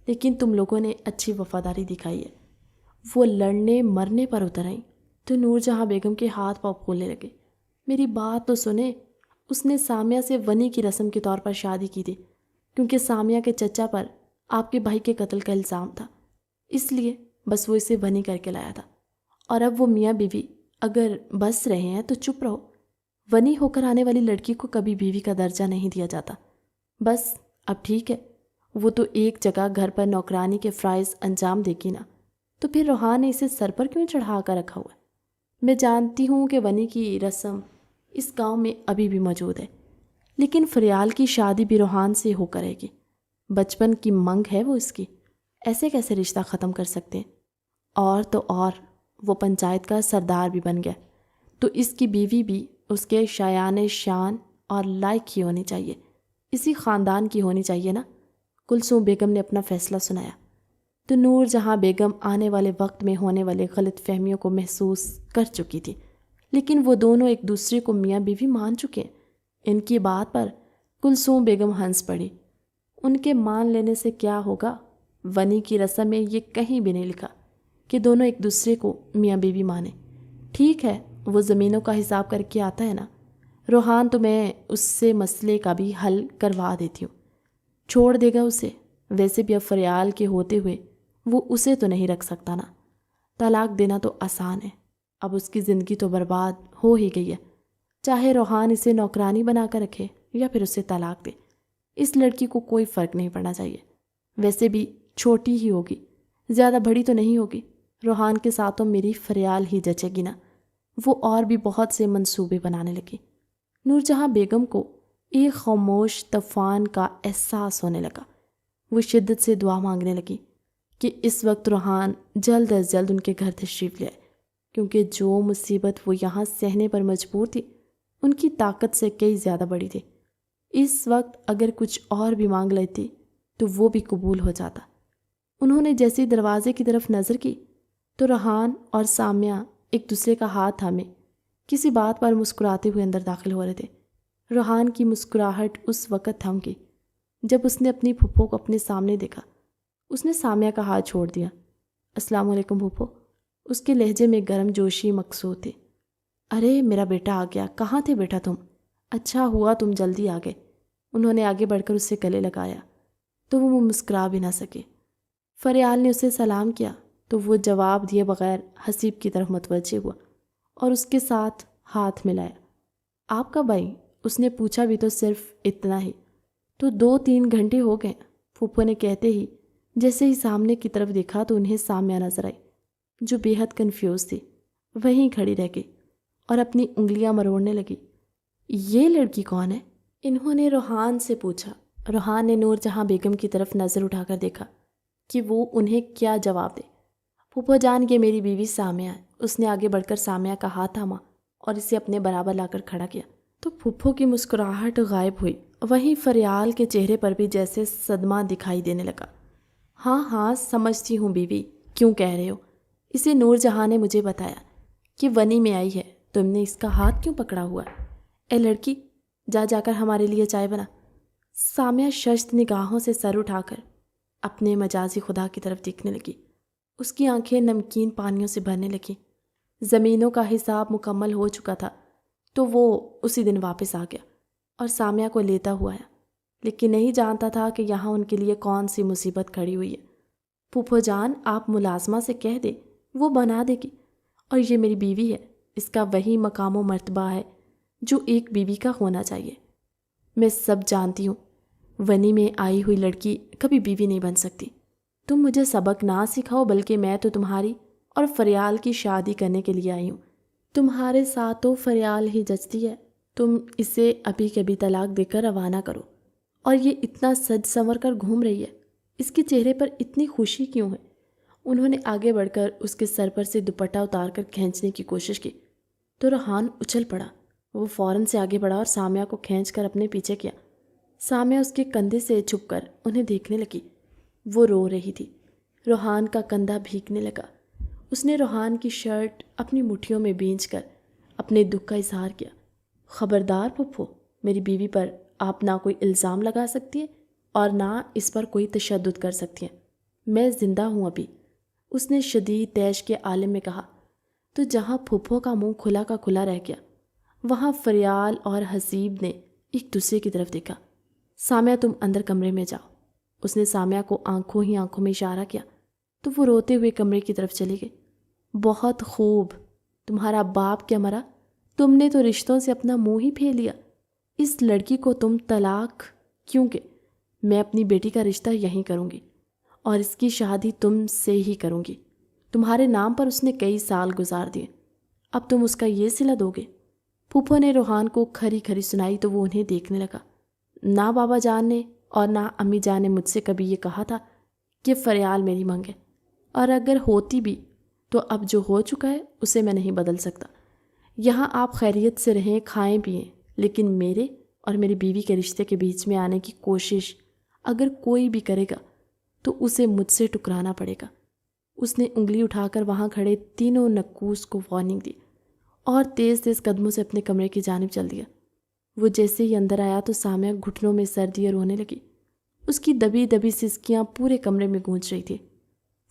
لیکن تم لوگوں نے اچھی وفاداری دکھائی ہے۔ وہ لڑنے مرنے پر اتر آئیں تو نور جہاں بیگم کے ہاتھ پاؤں پھولنے لگے۔ میری بات تو سنیں، اس نے سامیہ سے ونی کی رسم کے طور پر شادی کی تھی، کیونکہ سامیہ کے چچا پر آپ کے بھائی کے قتل کا الزام تھا، اس لیے بس وہ اسے ونی کر کے لایا تھا۔ اور اب وہ میاں بیوی اگر بس رہے ہیں تو چپ رہو۔ ونی ہو کر آنے والی لڑکی کو کبھی بیوی کا درجہ نہیں دیا جاتا۔ بس اب ٹھیک ہے، وہ تو ایک جگہ گھر پر نوکرانی کے فرائض انجام دے گی نا، تو پھر روحان نے اسے سر پر کیوں چڑھا کر رکھا ہوا ہے؟ میں جانتی ہوں کہ ونی کی رسم اس گاؤں میں ابھی بھی موجود ہے، لیکن فریال کی شادی بھی روحان سے ہو کرے گی۔ بچپن کی منگ ہے وہ اس کی، ایسے کیسے رشتہ ختم کر سکتے ہیں؟ اور تو اور وہ پنچایت کا سردار بھی بن گیا، تو اس کی بیوی بھی اس کے شایان شان اور لائق ہی ہونی چاہیے، اسی خاندان کی ہونی چاہیے نا۔ کلثوم بیگم نے اپنا فیصلہ سنایا تو نور جہاں بیگم آنے والے وقت میں ہونے والے غلط فہمیوں کو محسوس کر چکی تھی، لیکن وہ دونوں ایک دوسرے کو میاں بیوی مان چکے ہیں۔ ان کی بات پر کلثوم بیگم ہنس پڑی۔ ان کے مان لینے سے کیا ہوگا؟ ونی کی رسم میں یہ کہیں بھی نہیں لکھا کہ دونوں ایک دوسرے کو میاں بیوی مانیں۔ ٹھیک ہے، وہ زمینوں کا حساب کر کے آتا ہے نا، روحان تو میں اس سے مسئلے کا بھی حل کروا دیتی ہوں، چھوڑ دے گا اسے۔ ویسے بھی اب فریال کے ہوتے ہوئے وہ اسے تو نہیں رکھ سکتا نا۔ طلاق دینا تو آسان ہے، اب اس کی زندگی تو برباد ہو ہی گئی ہے۔ چاہے روحان اسے نوکرانی بنا کر رکھے یا پھر اسے طلاق دے، اس لڑکی کو کوئی فرق نہیں پڑنا چاہیے۔ ویسے بھی چھوٹی ہی ہوگی، زیادہ بڑی تو نہیں ہوگی۔ روحان کے ساتھ تو میری فریال ہی جچے گی نا۔ وہ اور بھی بہت سے منصوبے بنانے لگی۔ نور جہاں بیگم کو ایک خاموش طوفان کا احساس ہونے لگا۔ وہ شدت سے دعا مانگنے لگی کہ اس وقت روحان جلد از جلد ان کے گھر تشریف لے آئے، کیونکہ جو مصیبت وہ یہاں سہنے پر مجبور تھی ان کی طاقت سے کئی زیادہ بڑی تھی۔ اس وقت اگر کچھ اور بھی مانگ لیتی تو وہ بھی قبول ہو جاتا۔ انہوں نے جیسے دروازے کی طرف نظر کی تو روحان اور سامیہ ایک دوسرے کا ہاتھ تھامے کسی بات پر مسکراتے ہوئے اندر داخل ہو رہے تھے۔ روحان کی مسکراہٹ اس وقت تھم گئی جب اس نے اپنی پھوپھو کو اپنے سامنے دیکھا۔ اس نے سامیہ کا ہاتھ چھوڑ دیا۔ السلام علیکم پھوپھو، اس کے لہجے میں گرم جوشی مقصود تھی۔ ارے میرا بیٹا آ گیا، کہاں تھے بیٹا تم؟ اچھا ہوا تم جلدی آ گئے۔ انہوں نے آگے بڑھ کر اسے گلے لگایا تو وہ مسکرا بھی نہ سکے۔ فریال نے اسے سلام کیا تو وہ جواب دیے بغیر حسیب کی طرف متوجہ ہوا اور اس کے ساتھ ہاتھ ملایا۔ آپ کب آئی؟ اس نے پوچھا بھی تو صرف اتنا ہی۔ تو 2-3 گھنٹے ہو گئے، پھوپھو نے کہتے ہی جیسے ہی سامنے کی طرف دیکھا تو انہیں سامیہ نظر آئی، جو بے حد کنفیوز تھی۔ وہیں کھڑی رہ گئی اور اپنی انگلیاں مروڑنے لگی۔ یہ لڑکی کون ہے؟ انہوں نے روحان سے پوچھا۔ روحان نے نور جہاں بیگم کی طرف نظر اٹھا کر دیکھا کہ وہ انہیں کیا جواب دے۔ پھوپھو جان، یہ میری بیوی سامیہ ہے۔ اس نے آگے بڑھ کر سامیہ کا ہاتھ تھاما اور اسے اپنے برابر لا کر کھڑا کیا تو پھوپھو کی مسکراہٹ غائب ہوئی۔ وہیں فریال کے چہرے پر بھی جیسے صدمہ دکھائی دینے لگا۔ ہاں ہاں سمجھتی ہوں بیوی، کیوں کہہ رہے ہو؟ اسے نور جہاں نے مجھے بتایا کہ ونی میں آئی ہے، تم نے اس کا ہاتھ کیوں پکڑا ہوا؟ اے لڑکی، جا کر ہمارے لیے چائے بنا۔ سامیہ ششت نگاہوں سے سر اٹھا کر اپنے مجازی خدا کی طرف دیکھنے لگی۔ اس کی آنکھیں نمکین پانیوں سے بھرنے لگیں۔ زمینوں کا حساب مکمل ہو چکا تھا تو وہ اسی دن واپس آ گیا اور سامیہ کو لیتا ہوا آیا، لیکن نہیں جانتا تھا کہ یہاں ان کے لیے کون سی مصیبت کھڑی ہوئی ہے۔ پھوپھو جان، آپ ملازمہ سے کہہ دیں، وہ بنا دے گی، اور یہ میری بیوی ہے، اس کا وہی مقام و مرتبہ ہے جو ایک بیوی کا ہونا چاہیے۔ میں سب جانتی ہوں، ونی میں آئی ہوئی لڑکی کبھی بیوی نہیں بن سکتی۔ تم مجھے سبق نہ سکھاؤ، بلکہ میں تو تمہاری اور فریال کی شادی کرنے کے لیے آئی ہوں۔ تمہارے ساتھ تو فریال ہی جچتی ہے، تم اسے ابھی کبھی طلاق دے کر روانہ کرو۔ اور یہ اتنا سج سنور کر گھوم رہی ہے، اس کے چہرے پر اتنی خوشی کیوں ہے؟ انہوں نے آگے بڑھ کر اس کے سر پر سے دوپٹہ اتار کر کھینچنے کی کوشش کی تو ریحان اچھل پڑا۔ وہ فوراً سے آگے بڑھا اور سامیہ کو کھینچ کر اپنے پیچھے کیا۔ سامیہ اس کے کندھے سے چھپ کر انہیں دیکھنے لگی۔ وہ رو رہی تھی۔ ریحان کا کندھا بھیگنے لگا۔ اس نے ریحان کی شرٹ اپنی مٹھیوں میں بھینچ کر اپنے دکھ کا اظہار کیا۔ خبردار پھپھو، میری بیوی پر آپ نہ کوئی الزام لگا سکتی ہیں اور نہ اس پر کوئی تشدد کر سکتی ہیں۔ میں زندہ ہوں ابھی، اس نے شدید طیش کے عالم میں کہا۔ تو جہاں پھپھو کا منہ کھلا کا کھلا رہ گیا، وہاں فریال اور حسیب نے ایک دوسرے کی طرف دیکھا۔ سامیہ، تم اندر کمرے میں جاؤ، اس نے سامیہ کو آنکھوں ہی آنکھوں میں اشارہ کیا تو وہ روتے ہوئے کمرے کی طرف چلی گئی۔ بہت خوب، تمہارا باپ کیا مرا؟ تم نے تو رشتوں سے اپنا منہ ہی پھیر لیا۔ اس لڑکی کو تم طلاق، کیونکہ میں اپنی بیٹی کا رشتہ یہیں کروں گی اور اس کی شادی تم سے ہی کروں گی۔ تمہارے نام پر اس نے کئی سال گزار دیے، اب تم اس کا یہ صلہ دو گے؟ پھوپھو نے ریحان کو کھری کھری سنائی تو وہ انہیں دیکھنے لگا۔ نہ بابا جان نے اور نہ امی جان نے مجھ سے کبھی یہ کہا تھا کہ فریال میری منگ ہے، اور اگر ہوتی بھی تو اب جو ہو چکا ہے اسے میں نہیں بدل سکتا۔ یہاں آپ خیریت سے رہیں، کھائیں پئیں، لیکن میرے اور میری بیوی کے رشتے کے بیچ میں آنے کی کوشش اگر کوئی بھی کرے گا تو اسے مجھ سے ٹکرانا پڑے گا۔ اس نے انگلی اٹھا کر وہاں کھڑے تینوں نکوس کو وارننگ دی اور تیز تیز قدموں سے اپنے کمرے کی جانب چل دیا۔ وہ جیسے ہی اندر آیا تو سامیہ گھٹنوں میں سر دیے رونے لگی۔ اس کی دبی دبی سسکیاں پورے کمرے میں گونج رہی تھی۔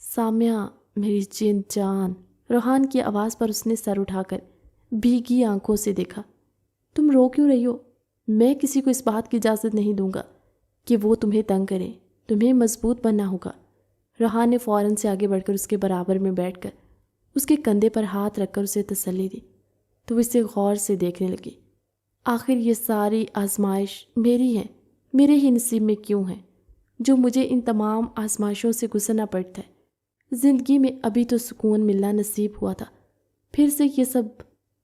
سامیہ، میری جن جان، ریحان کی آواز پر اس نے سر اٹھا کر بھیگی آنکھوں سے دیکھا۔ تم رو کیوں رہی ہو؟ میں کسی کو اس بات کی اجازت نہیں دوں گا کہ وہ تمہیں تنگ کریں، تمہیں مضبوط بننا ہوگا۔ ریحان نے فوراً سے آگے بڑھ کر اس کے برابر میں بیٹھ کر اس کے کندھے پر ہاتھ رکھ کر اسے تسلی دی تو وہ اسے غور سے دیکھنے لگی۔ آخر یہ ساری آزمائش میری ہے، میرے ہی نصیب میں کیوں ہے جو مجھے ان تمام آزمائشوں سے گزرنا پڑتا ہے؟ زندگی میں ابھی تو سکون ملنا نصیب ہوا تھا، پھر سے یہ سب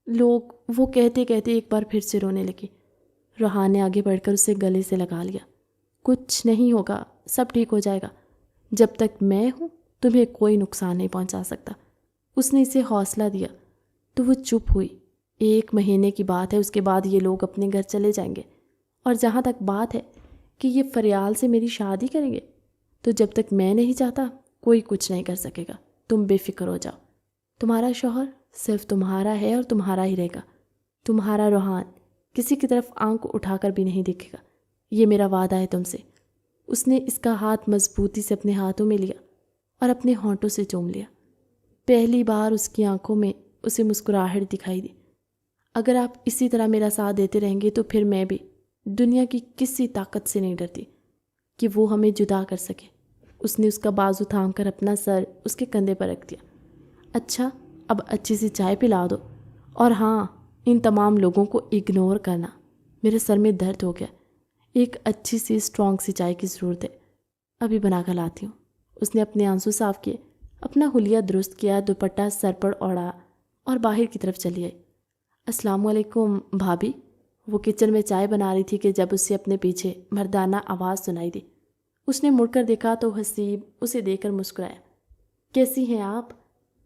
لوگ، وہ کہتے کہتے ایک بار پھر سے رونے لگی۔ ریحان نے آگے بڑھ کر اسے گلے سے لگا لیا۔ کچھ نہیں ہوگا، سب ٹھیک ہو جائے گا، جب تک میں ہوں تمہیں کوئی نقصان نہیں پہنچا سکتا۔ اس نے اسے حوصلہ دیا تو وہ چپ ہوئی۔ 1 مہینے کی بات ہے، اس کے بعد یہ لوگ اپنے گھر چلے جائیں گے، اور جہاں تک بات ہے کہ یہ فریال سے میری شادی کریں گے، تو جب تک میں نہیں چاہتا کوئی کچھ نہیں کر سکے گا۔ تم بے فکر ہو جاؤ، تمہارا شوہر صرف تمہارا ہے اور تمہارا ہی رہے گا۔ تمہارا ریحان کسی کی طرف آنکھ اٹھا کر بھی نہیں دیکھے گا، یہ میرا وعدہ ہے تم سے۔ اس نے اس کا ہاتھ مضبوطی سے اپنے ہاتھوں میں لیا اور اپنے ہونٹوں سے چوم لیا۔ پہلی بار اس کی آنکھوں میں اسے مسکراہٹ دکھائی دی۔ اگر آپ اسی طرح میرا ساتھ دیتے رہیں گے تو پھر میں بھی دنیا کی کسی طاقت سے نہیں ڈرتی کہ وہ ہمیں جدا کر سکے۔ اس نے اس کا بازو تھام کر اپنا سر اس کے کندھے پر رکھ دیا۔ اچھا، اب اچھی سی چائے پلا دو، اور ہاں، ان تمام لوگوں کو اگنور کرنا، میرے سر میں درد ہو گیا، ایک اچھی سی اسٹرانگ سی چائے کی ضرورت ہے، ابھی بنا کر لاتی ہوں۔ اس نے اپنے آنسو صاف کیے، اپنا حلیہ درست کیا، دوپٹہ سر پر اوڑھا اور باہر کی طرف چلی آئی۔ السلام علیکم بھابھی۔ وہ کچن میں چائے بنا رہی تھی کہ جب اسے اپنے پیچھے مردانہ آواز سنائی دی۔ اس نے مڑ کر دیکھا تو حسیب اسے دیکھ کر مسکرایا۔ کیسی ہیں آپ؟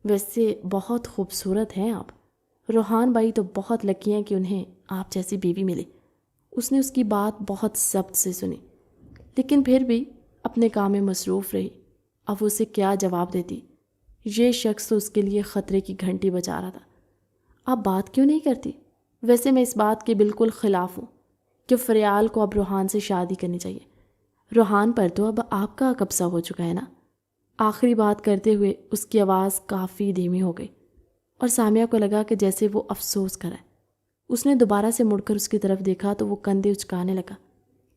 ویسے بہت خوبصورت ہیں آپ۔ ریحان بھائی تو بہت لکی ہیں کہ انہیں آپ جیسی بیوی ملی۔ اس نے اس کی بات بہت ضبط سے سنی، لیکن پھر بھی اپنے کام میں مصروف رہی۔ اب وہ اسے کیا جواب دیتی؟ یہ شخص تو اس کے لیے خطرے کی گھنٹی بجا رہا تھا۔ آپ بات کیوں نہیں کرتی؟ ویسے میں اس بات کے بالکل خلاف ہوں کہ فریال کو اب ریحان سے شادی کرنی چاہیے۔ ریحان پر تو اب آپ کا قبضہ ہو چکا ہے نا؟ آخری بات کرتے ہوئے اس کی آواز کافی دھیمی ہو گئی اور سامیہ کو لگا کہ جیسے وہ افسوس کرے۔ اس نے دوبارہ سے مڑ کر اس کی طرف دیکھا تو وہ کندھے اچکانے لگا۔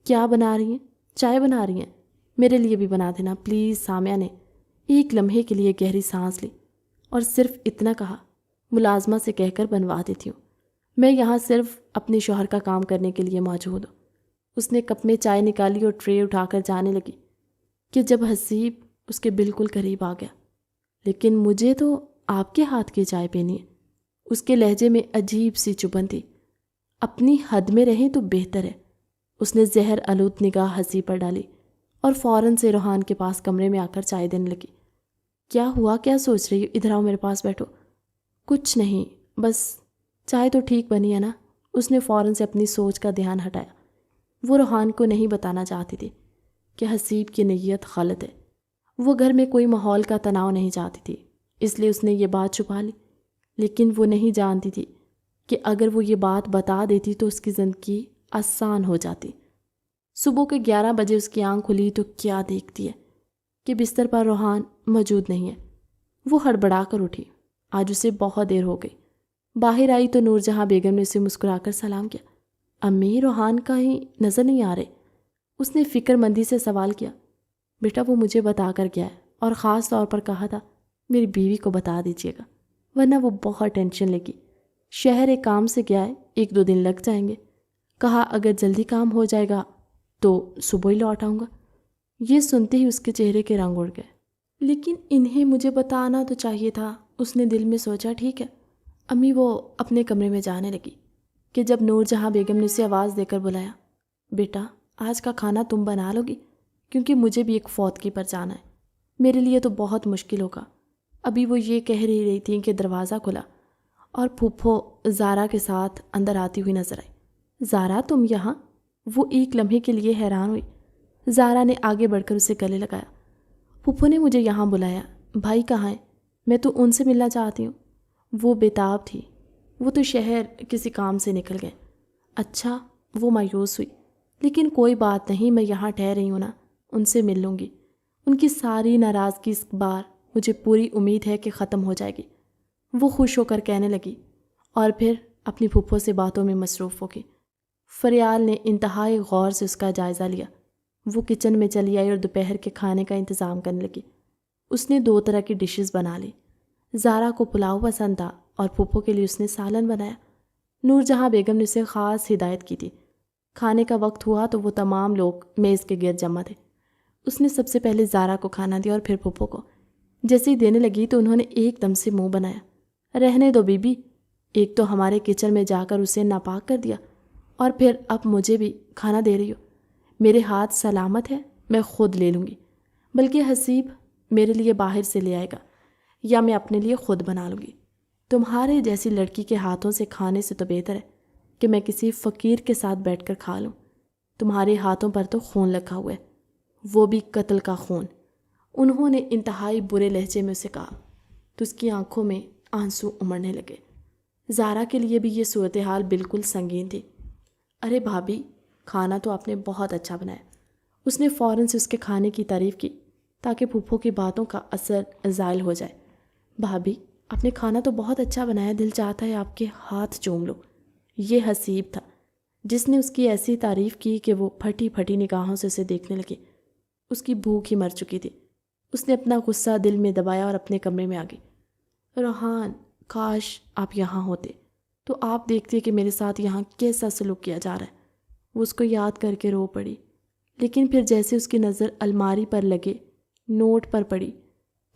کیا بنا رہی ہیں؟ چائے بنا رہی ہیں؟ میرے لیے بھی بنا دینا پلیز۔ سامیہ نے ایک لمحے کے لیے گہری سانس لی اور صرف اتنا کہا، ملازمہ سے کہہ کر بنوا دیتی ہوں، میں یہاں صرف اپنے شوہر کا کام کرنے کے لیے موجود ہوں۔ اس نے کپ میں چائے نکالی اور ٹرے اٹھا کر جانے لگی کہ جب حسیب اس کے بالکل قریب آ گیا۔ لیکن مجھے تو آپ کے ہاتھ کی چائے پینی ہے۔ اس کے لہجے میں عجیب سی چبھن تھی۔ اپنی حد میں رہیں تو بہتر ہے۔ اس نے زہر آلود نگاہ حسیب پر ڈالی اور فوراً سے روحان کے پاس کمرے میں آ کر چائے دینے لگی۔ کیا ہوا؟ کیا سوچ رہی ہو؟ ادھر آؤ، میرے پاس بیٹھو۔ کچھ نہیں، بس چائے تو ٹھیک بنی ہے نا؟ اس نے فوراً سے اپنی سوچ کا دھیان ہٹایا۔ وہ روحان کو نہیں بتانا چاہتی تھی کہ حسیب کی نیت غلط ہے۔ وہ گھر میں کوئی ماحول کا تناؤ نہیں چاہتی تھی، اس لیے اس نے یہ بات چھپا لی۔ لیکن وہ نہیں جانتی تھی کہ اگر وہ یہ بات بتا دیتی تو اس کی زندگی آسان ہو جاتی۔ صبح کے 11 بجے اس کی آنکھ کھلی تو کیا دیکھتی ہے کہ بستر پر روحان موجود نہیں ہے۔ وہ ہڑبڑا کر اٹھی۔ آج اسے بہت دیر ہو گئی۔ باہر آئی تو نور جہاں بیگم نے اسے مسکرا کر سلام کیا۔ امی، روحان کہیں نظر نہیں آ رہے؟ اس نے فکر مندی سے سوال کیا۔ بیٹا وہ مجھے بتا کر گیا ہے اور خاص طور پر کہا تھا میری بیوی کو بتا دیجیے گا، ورنہ وہ بہت ٹینشن لے گی۔ شہر ایک کام سے گیا ہے، 1-2 دن لگ جائیں گے۔ کہا اگر جلدی کام ہو جائے گا تو صبح ہی لوٹ آؤں گا۔ یہ سنتے ہی اس کے چہرے کے رنگ اڑ گئے۔ لیکن انہیں مجھے بتانا تو چاہیے تھا، اس نے دل میں سوچا۔ ٹھیک ہے امی۔ وہ اپنے کمرے میں جانے لگی کہ جب نور جہاں بیگم نے اسے آواز دے کر بلایا، بیٹا آج کا کھانا تم بنا لو گی؟ کیونکہ مجھے بھی ایک فوتگی پر جانا ہے، میرے لیے تو بہت مشکل ہوگا۔ ابھی وہ یہ کہہ رہی تھیں کہ دروازہ کھلا اور پھپھو زارا کے ساتھ اندر آتی ہوئی نظر آئی۔ زارا تم یہاں؟ وہ ایک لمحے کے لیے حیران ہوئی۔ زارا نے آگے بڑھ کر اسے گلے لگایا۔ پھپھو نے مجھے یہاں بلایا، بھائی کہاں ہیں؟ میں تو ان سے ملنا چاہتی ہوں۔ وہ بےتاب تھی، وہ تو شہر کسی کام سے نکل گئے۔ اچھا، وہ مایوس ہوئی۔ لیکن کوئی بات نہیں، میں یہاں ٹھہر رہی ہوں نا، ان سے مل لوں گی۔ ان کی ساری ناراضگی اس بار مجھے پوری امید ہے کہ ختم ہو جائے گی، وہ خوش ہو کر کہنے لگی، اور پھر اپنی پھپھو سے باتوں میں مصروف ہو گئی۔ فریال نے انتہائی غور سے اس کا جائزہ لیا۔ وہ کچن میں چلی آئی اور دوپہر کے کھانے کا انتظام کرنے لگی۔ اس نے 2 طرح کی ڈشز بنا لی۔ زارا کو پلاؤ پسند تھا اور پھپھو کے لیے اس نے سالن بنایا۔ نور جہاں بیگم نے اسے خاص ہدایت کی تھی۔ کھانے کا وقت ہوا تو وہ تمام لوگ میز کے گرد جمع تھے۔ اس نے سب سے پہلے زارا کو کھانا دیا اور پھر پھپھو کو۔ جیسے ہی دینے لگی تو انہوں نے ایک دم سے منہ بنایا۔ رہنے دو بی بی، ایک تو ہمارے کچن میں جا کر اسے ناپاک کر دیا اور پھر اب مجھے بھی کھانا دے رہی ہو۔ میرے ہاتھ سلامت ہے، میں خود لے لوں گی، بلکہ حسیب میرے لیے باہر سے لے آئے گا یا میں اپنے لیے خود بنا لوں گی۔ تمہارے جیسی لڑکی کے ہاتھوں سے کھانے سے تو بہتر ہے کہ میں کسی فقیر کے ساتھ بیٹھ کر کھا لوں۔ تمہارے ہاتھوں پر تو خون لگا ہوا ہے، وہ بھی قتل کا خون۔ انہوں نے انتہائی برے لہجے میں اسے کہا تو اس کی آنکھوں میں آنسو امڑنے لگے۔ زارا کے لیے بھی یہ صورتحال بالکل سنگین تھی۔ ارے بھابھی، کھانا تو آپ نے بہت اچھا بنایا۔ اس نے فوراً سے اس کے کھانے کی تعریف کی تاکہ پھپھو کی باتوں کا اثر زائل ہو جائے۔ بھابھی، آپ نے کھانا تو بہت اچھا بنایا، دل چاہتا ہے آپ کے ہاتھ چوم لو۔ یہ حسیب تھا جس نے اس کی ایسی تعریف کی کہ وہ پھٹی پھٹی نگاہوں سے اسے دیکھنے لگی۔ اس کی بھوک ہی مر چکی تھی۔ اس نے اپنا غصہ دل میں دبایا اور اپنے کمرے میں آ گئی۔ روحان، کاش آپ یہاں ہوتے تو آپ دیکھتے کہ میرے ساتھ یہاں کیسا سلوک کیا جا رہا ہے۔ وہ اس کو یاد کر کے رو پڑی، لیکن پھر جیسے اس کی نظر الماری پر لگے نوٹ پر پڑی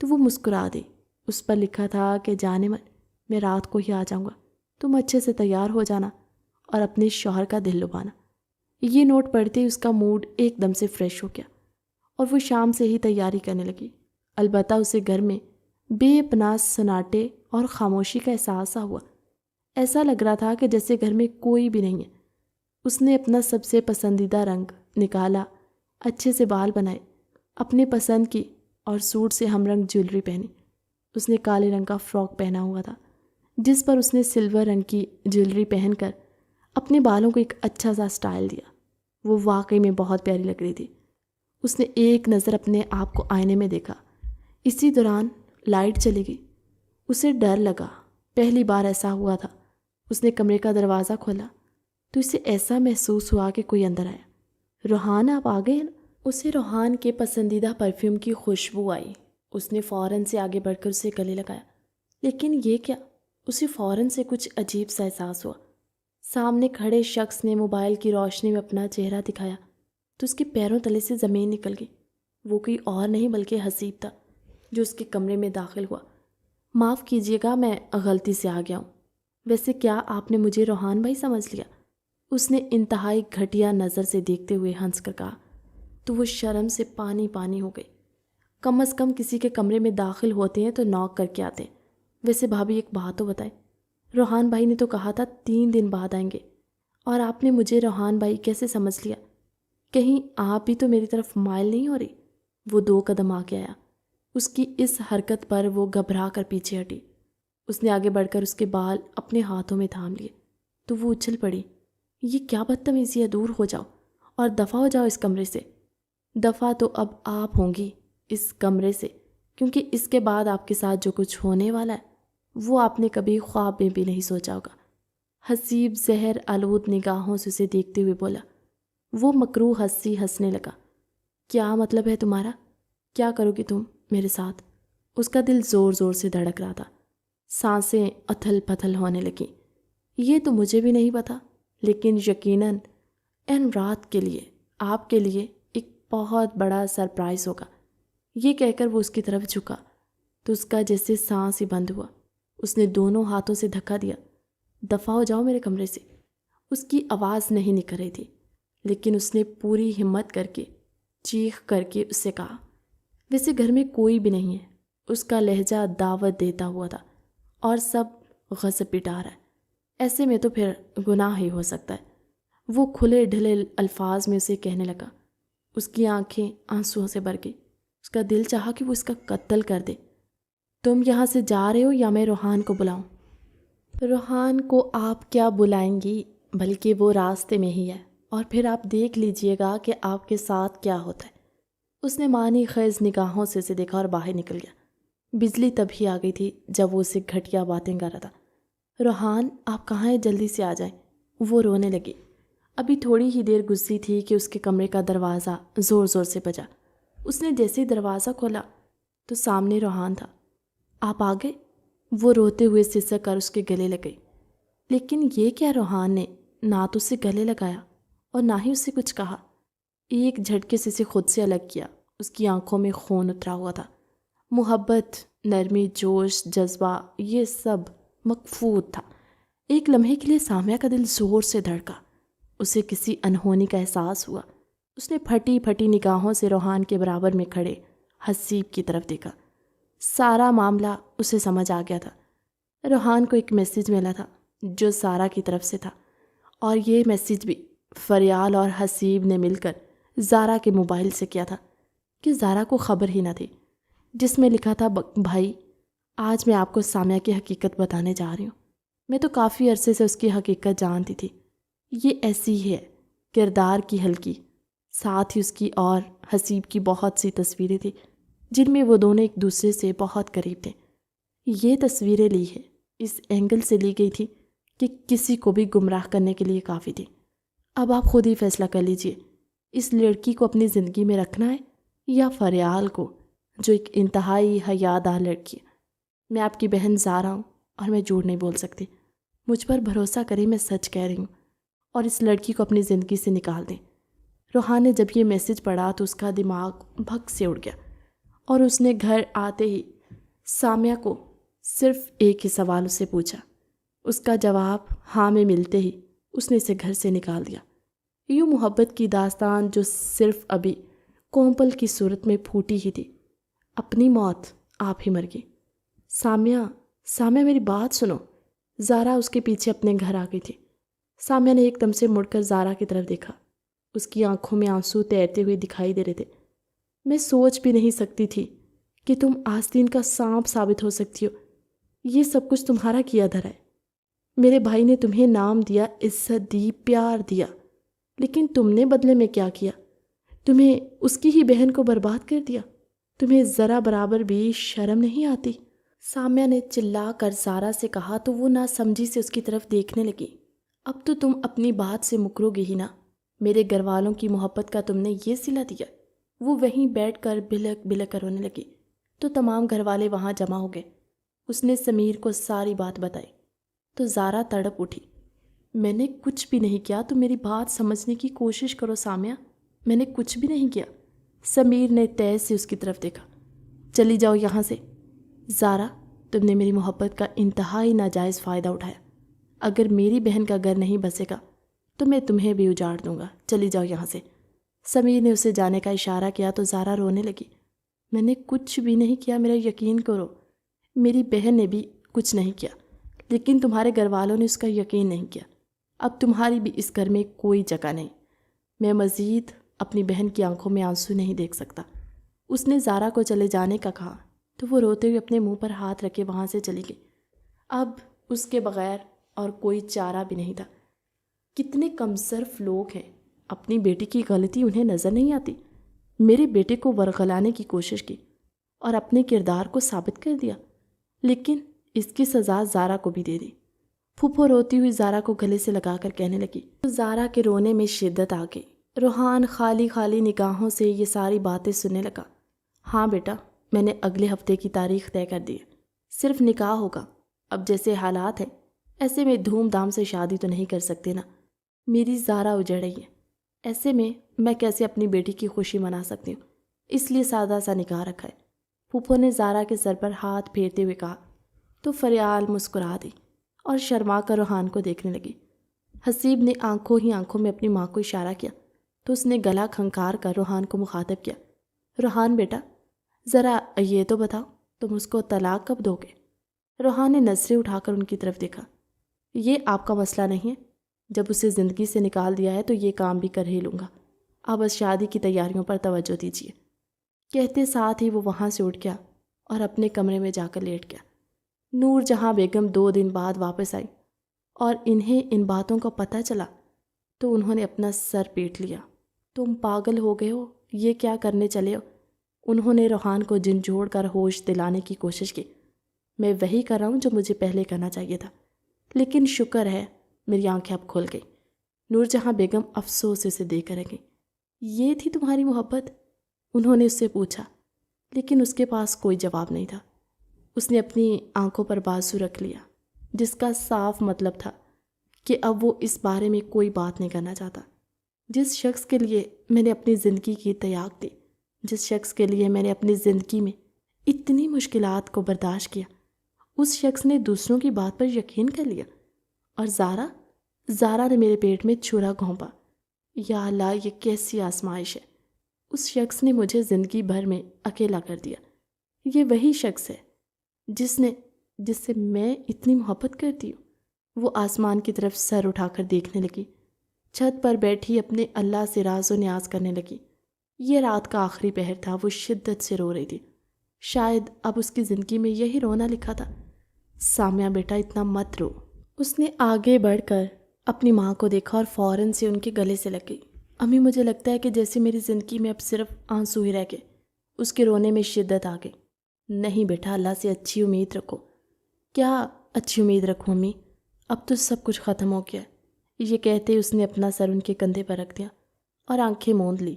تو وہ مسکرا دی۔ اس پر لکھا تھا کہ جانے من، میں رات کو ہی آ جاؤں گا، تم اچھے سے تیار ہو جانا اور اپنے شوہر کا دل لبانا۔ یہ نوٹ پڑھتے ہی اس کا موڈ ایک دم سے فریش ہو گیا اور وہ شام سے ہی تیاری کرنے لگی۔ البتہ اسے گھر میں بے پناہ سناٹے اور خاموشی کا احساس ہوا۔ ایسا لگ رہا تھا کہ جیسے گھر میں کوئی بھی نہیں ہے۔ اس نے اپنا سب سے پسندیدہ رنگ نکالا، اچھے سے بال بنائے، اپنے پسند کی اور سوٹ سے ہم رنگ جیولری پہنی۔ اس نے کالے رنگ کا فراک پہنا ہوا تھا جس پر اس نے سلور رنگ کی جیولری پہن کر اپنے بالوں کو ایک اچھا سا سٹائل دیا۔ وہ واقعی میں بہت پیاری لگ رہی تھی۔ اس نے ایک نظر اپنے آپ کو آئینے میں دیکھا۔ اسی دوران لائٹ چلی گئی۔ اسے ڈر لگا، پہلی بار ایسا ہوا تھا۔ اس نے کمرے کا دروازہ کھولا تو اسے ایسا محسوس ہوا کہ کوئی اندر آیا۔ روحان آپ آ گئے ہیں؟ اسے روحان کے پسندیدہ پرفیوم کی خوشبو آئی۔ اس نے فوراً سے آگے بڑھ کر اسے گلے لگایا، لیکن یہ کیا؟ اسے فوراً سے کچھ عجیب سا احساس ہوا۔ سامنے کھڑے شخص نے موبائل کی روشنی میں اپنا چہرہ دکھایا تو اس کے پیروں تلے سے زمین نکل گئی۔ وہ کوئی اور نہیں بلکہ حسیب تھا جو اس کے کمرے میں داخل ہوا۔ معاف کیجیے گا، میں غلطی سے آ گیا ہوں۔ ویسے کیا آپ نے مجھے روحان بھائی سمجھ لیا؟ اس نے انتہائی گھٹیا نظر سے دیکھتے ہوئے ہنس کر کہا تو وہ شرم سے پانی پانی ہو گئی۔ کم از کم کسی کے کمرے میں داخل ہوتے ہیں تو نوک کر کے آتے ہیں۔ ویسے بھابھی ایک بات تو بتائیں، روحان بھائی نے تو کہا تھا 3 دن بعد آئیں گے، اور آپ نے مجھے روحان بھائی کیسے سمجھ لیا؟ کہیں آپ بھی تو میری طرف مائل نہیں ہو رہی؟ وہ 2 قدم آگے آیا۔ اس کی اس حرکت پر وہ گھبرا کر پیچھے ہٹی۔ اس نے آگے بڑھ کر اس کے بال اپنے ہاتھوں میں تھام لیے تو وہ اچھل پڑی۔ یہ کیا بدتمیزی ہے، دور ہو جاؤ اور دفع ہو جاؤ اس کمرے سے۔ دفع تو اب آپ ہوں گی اس کمرے سے، کیونکہ اس کے بعد آپ کے ساتھ جو کچھ ہونے والا ہے وہ آپ نے کبھی خواب میں بھی نہیں سوچا ہوگا۔ حسیب زہر آلود نگاہوں سے اسے دیکھتے ہوئے بولا۔ وہ مکروہ ہنسی ہنسنے لگا۔ کیا مطلب ہے تمہارا؟ کیا کرو گی تم میرے ساتھ؟ اس کا دل زور زور سے دھڑک رہا تھا، سانسیں اتھل پتھل ہونے لگیں۔ یہ تو مجھے بھی نہیں پتا، لیکن یقیناً این رات کے لیے آپ کے لیے ایک بہت بڑا سرپرائز ہوگا۔ یہ کہہ کر وہ اس کی طرف جھکا تو اس کا جیسے سانس ہی بند ہوا۔ اس نے دونوں ہاتھوں سے دھکا دیا۔ دفع ہو جاؤ میرے کمرے سے۔ اس کی آواز نہیں نکل رہی تھی، لیکن اس نے پوری ہمت کر کے چیخ کر کے اس سے کہا۔ ویسے گھر میں کوئی بھی نہیں ہے۔ اس کا لہجہ دعوت دیتا ہوا تھا اور سب غضب پٹا رہا ہے۔ ایسے میں تو پھر گناہ ہی ہو سکتا ہے۔ وہ کھلے ڈھلے الفاظ میں اسے کہنے لگا۔ اس کی آنکھیں آنسوؤں سے بھر گئی۔ اس کا دل چاہا کہ وہ اس کا قتل کر دے۔ تم یہاں سے جا رہے ہو یا میں روحان کو بلاؤں؟ روحان کو آپ کیا بلائیں گی، بلکہ وہ راستے میں ہی ہے، اور پھر آپ دیکھ لیجئے گا کہ آپ کے ساتھ کیا ہوتا ہے۔ اس نے معنی خیز نگاہوں سے اسے دیکھا اور باہر نکل گیا۔ بجلی تبھی آ گئی تھی جب وہ اسے گھٹیا باتیں کر رہا تھا۔ روحان آپ کہاں ہیں، جلدی سے آ جائیں۔ وہ رونے لگی۔ ابھی تھوڑی ہی دیر گزری تھی کہ اس کے کمرے کا دروازہ زور زور سے بجا۔ اس نے جیسے ہی دروازہ کھولا تو سامنے روحان تھا۔ آپ آ گئے؟ وہ روتے ہوئے سسک کر اس کے گلے لگ گئی۔ لیکن یہ کیا؟ روحان نے نہ تو اسے گلے لگایا اور نہ ہی اسے کچھ کہا۔ ایک جھٹکے سے اسے خود سے الگ کیا۔ اس کی آنکھوں میں خون اترا ہوا تھا۔ محبت، نرمی، جوش، جذبہ، یہ سب مکفوت تھا۔ ایک لمحے کے لیے سامیہ کا دل زور سے دھڑکا۔ اسے کسی انہونی کا احساس ہوا۔ اس نے پھٹی پھٹی نگاہوں سے روحان کے برابر میں کھڑے حسیب کی طرف دیکھا۔ سارا معاملہ اسے سمجھ آ گیا تھا۔ روحان کو ایک میسج ملا تھا جو سارا کی طرف سے تھا، اور یہ میسج بھی فریال اور حسیب نے مل کر زارا کے موبائل سے کیا تھا کہ زارا کو خبر ہی نہ تھی، جس میں لکھا تھا بھائی آج میں آپ کو سامیہ کی حقیقت بتانے جا رہی ہوں۔ میں تو کافی عرصے سے اس کی حقیقت جانتی تھی۔ یہ ایسی ہی ہے، کردار کی ہلکی۔ ساتھ ہی اس کی اور حسیب کی بہت سی تصویریں تھیں جن میں وہ دونوں ایک دوسرے سے بہت قریب تھے۔ یہ تصویریں لی ہے اس اینگل سے لی گئی تھی کہ کسی کو بھی گمراہ کرنے کے لیے کافی تھی۔ اب آپ خود ہی فیصلہ کر لیجئے، اس لڑکی کو اپنی زندگی میں رکھنا ہے یا فریال کو، جو ایک انتہائی حیادار لڑکی ہے۔ میں آپ کی بہن زارا ہوں اور میں جھوٹ نہیں بول سکتی۔ مجھ پر بھروسہ کریں، میں سچ کہہ رہی ہوں، اور اس لڑکی کو اپنی زندگی سے نکال دیں۔ روحان نے جب یہ میسج پڑھا تو اس کا دماغ بھگ سے اڑ گیا، اور اس نے گھر آتے ہی سامیہ کو صرف ایک ہی سوال اس سے پوچھا۔ اس کا جواب ہاں میں ملتے ہی اس نے اسے گھر سے نکال دیا۔ یوں محبت کی داستان جو صرف ابھی کومپل کی صورت میں پھوٹی ہی تھی، اپنی موت آپ ہی مر گئی۔ سامیہ میری بات سنو۔ زارا اس کے پیچھے اپنے گھر آ گئی تھی۔ سامیہ نے ایک دم سے مڑ کر زارا کی طرف دیکھا۔ اس کی آنکھوں میں آنسو تیرتے ہوئے دکھائی دے رہے تھے۔ میں سوچ بھی نہیں سکتی تھی کہ تم آستین کا سانپ ثابت ہو سکتی ہو۔ یہ سب کچھ تمہارا کیا دھرا ہے۔ میرے بھائی نے تمہیں نام دیا، عزت دی، پیار دیا، لیکن تم نے بدلے میں کیا کیا؟ تمہیں اس کی ہی بہن کو برباد کر دیا۔ تمہیں ذرا برابر بھی شرم نہیں آتی؟ سامیہ نے چلا کر زارا سے کہا تو وہ ناسمجھی سے اس کی طرف دیکھنے لگی۔ اب تو تم اپنی بات سے مکرو گی ہی نا، میرے گھر والوں کی محبت کا تم نے یہ صلہ دیا۔ وہ وہیں بیٹھ کر بلک بلک کر رونے لگی تو تمام گھر والے وہاں جمع ہو گئے۔ اس نے سمیر کو ساری بات بتائی تو زارا تڑپ اٹھی۔ میں نے کچھ بھی نہیں کیا، تم میری بات سمجھنے کی کوشش کرو سامیہ، میں نے کچھ بھی نہیں کیا۔ سمیر نے تیز سے اس کی طرف دیکھا۔ چلی جاؤ یہاں سے۔ زارا، تم نے میری محبت کا انتہائی ناجائز فائدہ اٹھایا۔ اگر میری بہن کا گھر نہیں بسے گا تو میں تمہیں بھی اجاڑ دوں گا، چلی جاؤ یہاں سے۔ سمیر نے اسے جانے کا اشارہ کیا تو زارا رونے لگی۔ میں نے کچھ بھی نہیں کیا، میرا یقین کرو۔ میری بہن نے بھی کچھ نہیں کیا، لیکن تمہارے گھر والوں نے اس کا یقین نہیں کیا۔ اب تمہاری بھی اس گھر میں کوئی جگہ نہیں۔ میں مزید اپنی بہن کی آنکھوں میں آنسو نہیں دیکھ سکتا۔ اس نے زارا کو چلے جانے کا کہا تو وہ روتے ہوئے اپنے منہ پر ہاتھ رکھے وہاں سے چلی گئی۔ اب اس کے بغیر اور کوئی چارہ بھی نہیں تھا۔ کتنے کم صرف لوگ ہیں، اپنی بیٹی کی غلطی انہیں نظر نہیں آتی۔ میرے بیٹے کو ورغلانے کی کوشش کی اور اپنے کردار کو ثابت کر دیا، لیکن اس کی سزا زارا کو بھی دے دی۔ پھوپھو روتی ہوئی زارا کو گلے سے لگا کر کہنے لگی۔ زارا کے رونے میں شدت آ گئی۔ روحان خالی خالی نگاہوں سے یہ ساری باتیں سننے لگا۔ ہاں بیٹا، میں نے اگلے ہفتے کی تاریخ طے کر دی ہے، صرف نکاح ہوگا۔ اب جیسے حالات ہیں ایسے میں دھوم دھام سے شادی تو نہیں کر سکتے نا، میری زارا اجڑ رہی ہے، ایسے میں کیسے اپنی بیٹی کی خوشی منا سکتی ہوں، اس لیے سادہ سا نکاح رکھا ہے۔ پھوپھو نے زارا کے سر پر ہاتھ پھیرتے ہوئے کہا تو فریال مسکرا دی اور شرما کر روحان کو دیکھنے لگی۔ حسیب نے آنکھوں ہی آنکھوں میں اپنی ماں کو اشارہ کیا تو اس نے گلا کھنکار کر روحان کو مخاطب کیا۔ روحان بیٹا، ذرا یہ تو بتاؤ تم اس کو طلاق کب دو گے؟ روحان نے نظریں اٹھا کر ان کی طرف دیکھا۔ یہ آپ کا مسئلہ نہیں ہے، جب اسے زندگی سے نکال دیا ہے تو یہ کام بھی کر ہی لوں گا، آپ بس شادی کی تیاریوں پر توجہ دیجیے۔ کہتے ساتھ ہی وہ وہاں سے اٹھ گیا اور اپنے کمرے میں جا کر لیٹ گیا۔ نور جہاں بیگم 2 دن بعد واپس آئی اور انہیں ان باتوں کا پتہ چلا تو انہوں نے اپنا سر پیٹ لیا۔ تم پاگل ہو گئے ہو، یہ کیا کرنے چلے ہو؟ انہوں نے روحان کو جھنجھوڑ کر ہوش دلانے کی کوشش کی۔ میں وہی کر رہا ہوں جو مجھے پہلے کرنا چاہیے تھا، لیکن شکر ہے میری آنکھیں اب کھل گئی۔ نور جہاں بیگم افسوس سے دیکھ کر رہ گئی۔ یہ تھی تمہاری محبت؟ انہوں نے اس سے پوچھا، لیکن اس کے پاس کوئی جواب نہیں تھا۔ اس نے اپنی آنکھوں پر بازو رکھ لیا، جس کا صاف مطلب تھا کہ اب وہ اس بارے میں کوئی بات نہیں کرنا چاہتا۔ جس شخص کے لیے میں نے اپنی زندگی کی تیاگ دی، جس شخص کے لیے میں نے اپنی زندگی میں اتنی مشکلات کو برداشت کیا، اس شخص نے دوسروں کی بات پر یقین کر لیا۔ اور زارا نے میرے پیٹ میں چھرا گھونپا۔ یا اللہ، یہ کیسی آزمائش ہے! اس شخص نے مجھے زندگی بھر میں اکیلا کر دیا۔ یہ وہی شخص ہے جس سے میں اتنی محبت کرتی ہوں۔ وہ آسمان کی طرف سر اٹھا کر دیکھنے لگی، چھت پر بیٹھی اپنے اللہ سے راز و نیاز کرنے لگی۔ یہ رات کا آخری پہر تھا، وہ شدت سے رو رہی تھی۔ شاید اب اس کی زندگی میں یہی رونا لکھا تھا۔ سامیہ بیٹا، اتنا مت رو۔ اس نے آگے بڑھ کر اپنی ماں کو دیکھا اور فوراً سے ان کے گلے سے لگ گئی۔ امی، مجھے لگتا ہے کہ جیسے میری زندگی میں اب صرف آنسو ہی رہ گئے۔ اس کے رونے میں شدت آ گئی۔ نہیں بیٹا، اللہ سے اچھی امید رکھو۔ کیا اچھی امید رکھوں امی؟ اب تو سب کچھ ختم ہو گیا ہے۔ یہ کہتے اس نے اپنا سر ان کے کندھے پر رکھ دیا اور آنکھیں موند لی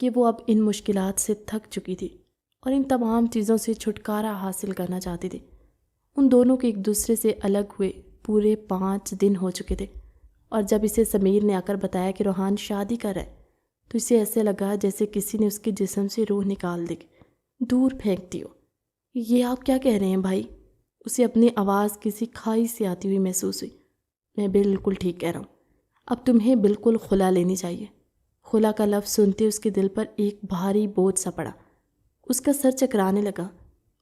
کہ وہ اب ان مشکلات سے تھک چکی تھی اور ان تمام چیزوں سے چھٹکارا حاصل کرنا چاہتی تھی۔ ان دونوں کے ایک دوسرے سے الگ ہوئے پورے 5 دن ہو چکے تھے، اور جب اسے سمیر نے آ کر بتایا کہ روحان شادی کر رہا ہے تو اسے ایسے لگا جیسے کسی نے اس کے جسم سے روح نکال دی، دور پھینک دی ہو۔ یہ آپ کیا کہہ رہے ہیں بھائی؟ اسے اپنی آواز کسی کھائی سے آتی ہوئی محسوس ہوئی۔ میں بالکل ٹھیک کہہ رہا ہوں، اب تمہیں بالکل خلا لینی چاہیے۔ خلا کا لفظ سنتے اس کے دل پر ایک بھاری بوجھ سا پڑا۔ اس کا سر چکرانے لگا۔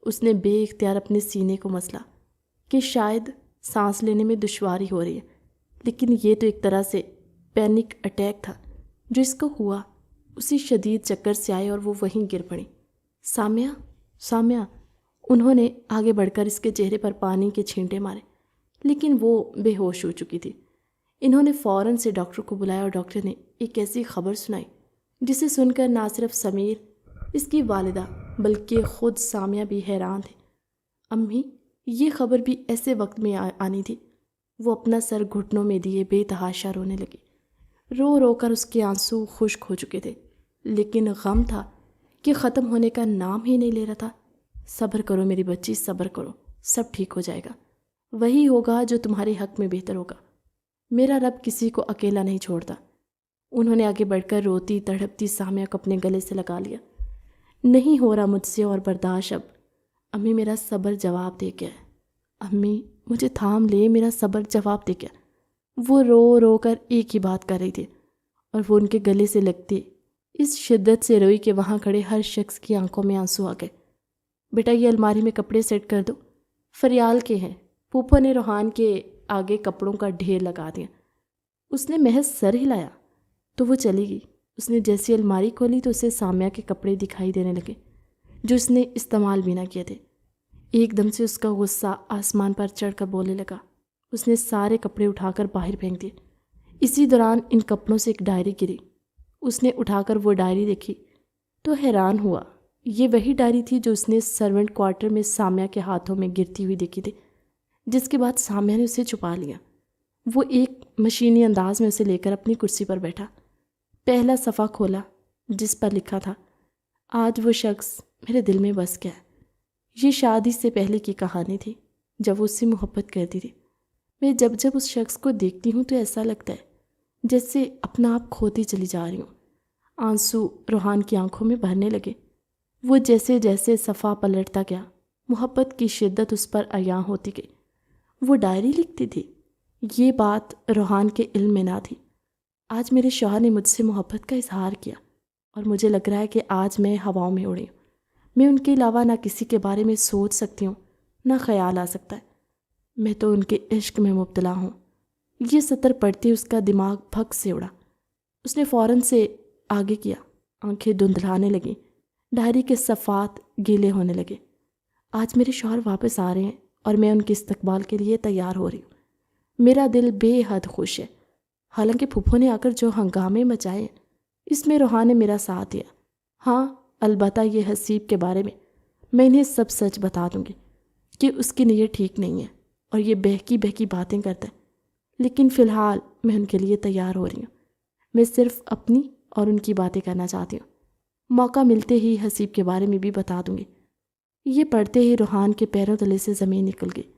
اس نے بے اختیار اپنے سینے کو مسلا کہ شاید سانس لینے میں دشواری ہو رہی ہے، لیکن یہ تو ایک طرح سے پینک اٹیک تھا جو اس کو ہوا۔ اسی شدید چکر سے آئے اور وہ وہیں گر پڑی۔ سامیہ، انہوں نے آگے بڑھ کر اس کے چہرے پر پانی کے چھینٹے مارے، لیکن وہ بے ہوش ہو چکی تھی۔ انہوں نے فوراً سے ڈاکٹر کو بلایا اور ڈاکٹر نے ایک ایسی خبر سنائی جسے سن کر نہ صرف سمیر، اس کی والدہ، بلکہ خود سامیہ بھی حیران تھے۔ امی، یہ خبر بھی ایسے وقت میں آنی تھی۔ وہ اپنا سر گھٹنوں میں دیے بے تحاشا رونے لگی۔ رو رو کر اس کے آنسو خشک ہو چکے تھے، لیکن غم تھا کہ ختم ہونے کا نام ہی نہیں لے رہا تھا۔ صبر کرو میری بچی، صبر کرو، سب ٹھیک ہو جائے گا۔ وہی ہوگا جو تمہارے حق میں بہتر ہوگا۔ میرا رب کسی کو اکیلا نہیں چھوڑتا۔ انہوں نے آگے بڑھ کر روتی تڑپتی سامیہ کو اپنے گلے سے لگا لیا۔ نہیں ہو رہا مجھ سے اور برداشت اب۔ امی میرا صبر جواب دے گیا ہے۔ امی مجھے تھام لے، میرا صبر جواب دے گیا۔ وہ رو رو کر ایک ہی بات کر رہی تھی اور وہ ان کے گلے سے لگتے اس شدت سے روئی کہ وہاں کھڑے ہر شخص کی آنکھوں میں آنسو آ گئے۔ بیٹا یہ الماری میں کپڑے سیٹ کر دو، فریال کے ہیں۔ پھوپھو نے روحان کے آگے کپڑوں کا ڈھیر لگا دیا۔ اس نے محض سر ہلایا تو وہ چلی گئی۔ اس نے جیسی الماری کھولی تو اسے سامیہ کے کپڑے دکھائی دینے لگے جو اس نے استعمال بھی نہ کیے تھے۔ ایک دم سے اس کا غصہ آسمان پر چڑھ کر بولنے لگا۔ اس نے سارے کپڑے اٹھا کر باہر پھینک دیے۔ اسی دوران ان کپڑوں سے ایک ڈائری گری۔ اس نے اٹھا کر وہ ڈائری دیکھی تو حیران ہوا۔ یہ وہی ڈائری تھی جو اس نے سرونٹ کوارٹر میں سامیہ کے ہاتھوں میں گرتی ہوئی دیکھی تھی، جس کے بعد سامیہ نے اسے چھپا لیا۔ وہ ایک مشینی انداز میں اسے لے کر اپنی کرسی پر بیٹھا۔ پہلا صفحہ کھولا جس پر لکھا تھا، آج وہ شخص میرے دل میں بس گیا۔ یہ شادی سے پہلے کی کہانی تھی جب وہ اس سے محبت کرتی تھی۔ میں جب اس شخص کو دیکھتی ہوں تو ایسا لگتا ہے جیسے اپنا آپ کھوتی چلی جا رہی ہوں۔ آنسو روحان کی آنکھوں میں بھرنے لگے۔ وہ جیسے جیسے صفحہ پلٹتا گیا، محبت کی شدت اس پر عیاں ہوتی گئی۔ وہ ڈائری لکھتی تھی۔ یہ بات روحان کے علم میں نہ تھی۔ آج میرے شوہر نے مجھ سے محبت کا اظہار کیا اور مجھے لگ رہا ہے کہ آج میں ہواؤں میں اڑی ہوں۔ میں ان کے علاوہ نہ کسی کے بارے میں سوچ سکتی ہوں، نہ خیال آ سکتا ہے۔ میں تو ان کے عشق میں مبتلا ہوں۔ یہ سطر پڑھتے اس کا دماغ پھک سے اڑا۔ اس نے فوراً سے آگے کیا۔ آنکھیں دھندلانے لگیں، ڈائری کے صفحات گیلے ہونے لگے۔ آج میرے شوہر واپس آ رہے ہیں اور میں ان کے استقبال کے لیے تیار ہو رہی ہوں۔ میرا دل بے حد خوش ہے۔ حالانکہ پھوپھو نے آ کر جو ہنگامے مچائے اس میں روحان نے میرا ساتھ دیا۔ ہاں البتہ یہ حسیب کے بارے میں انہیں سب سچ بتا دوں گی کہ اس کی نیت ٹھیک نہیں ہے اور یہ بہکی باتیں کرتا ہے، لیکن فی الحال میں ان کے لیے تیار ہو رہی ہوں۔ میں صرف اپنی اور ان کی باتیں کرنا چاہتی ہوں۔ موقع ملتے ہی حسیب کے بارے میں بھی بتا دوں گی۔ یہ پڑھتے ہی روحان کے پیروں تلے سے زمین نکل گئی۔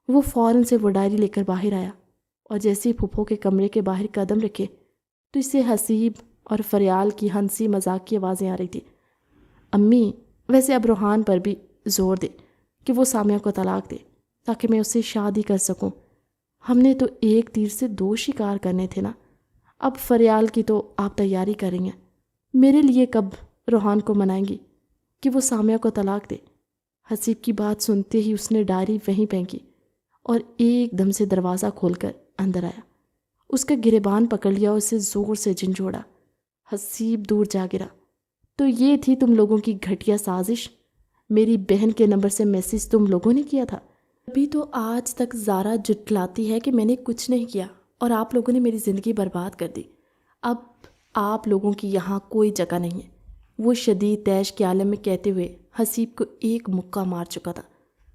وہ فوراً سے وہ ڈائری لے کر باہر آیا اور جیسے ہی پھوپھو کے کمرے کے باہر قدم رکھے تو اسے حسیب اور فریال کی ہنسی مذاق کی آوازیں آ رہی تھی۔ امی ویسے اب روحان پر بھی زور دے کہ وہ سامیہ کو طلاق دے تاکہ میں اس سے شادی کر سکوں۔ ہم نے تو ایک تیر سے دو شکار کرنے تھے نا۔ اب فریال کی تو آپ تیاری کریں گے، میرے لیے کب روحان کو منائیں گی کہ وہ سامیہ کو طلاق دے؟ حسیب کی بات سنتے ہی اس نے ڈائری وہیں پھینکی اور ایک دم سے دروازہ کھول کر اندر آیا۔ اس کا گریبان پکڑ لیا اور اسے زور سے جھنجھوڑا۔ حسیب دور جا گرا۔ تو یہ تھی تم لوگوں کی گھٹیا سازش؟ میری بہن کے نمبر سے میسج تم لوگوں نے کیا تھا؟ ابھی تو آج تک زارا جٹلاتی ہے کہ میں نے کچھ نہیں کیا اور آپ لوگوں نے میری زندگی برباد کر دی۔ اب آپ لوگوں کی یہاں کوئی جگہ نہیں ہے، وہ شدید تیش کے عالم میں کہتے ہوئے حسیب کو ایک مکہ مار چکا تھا۔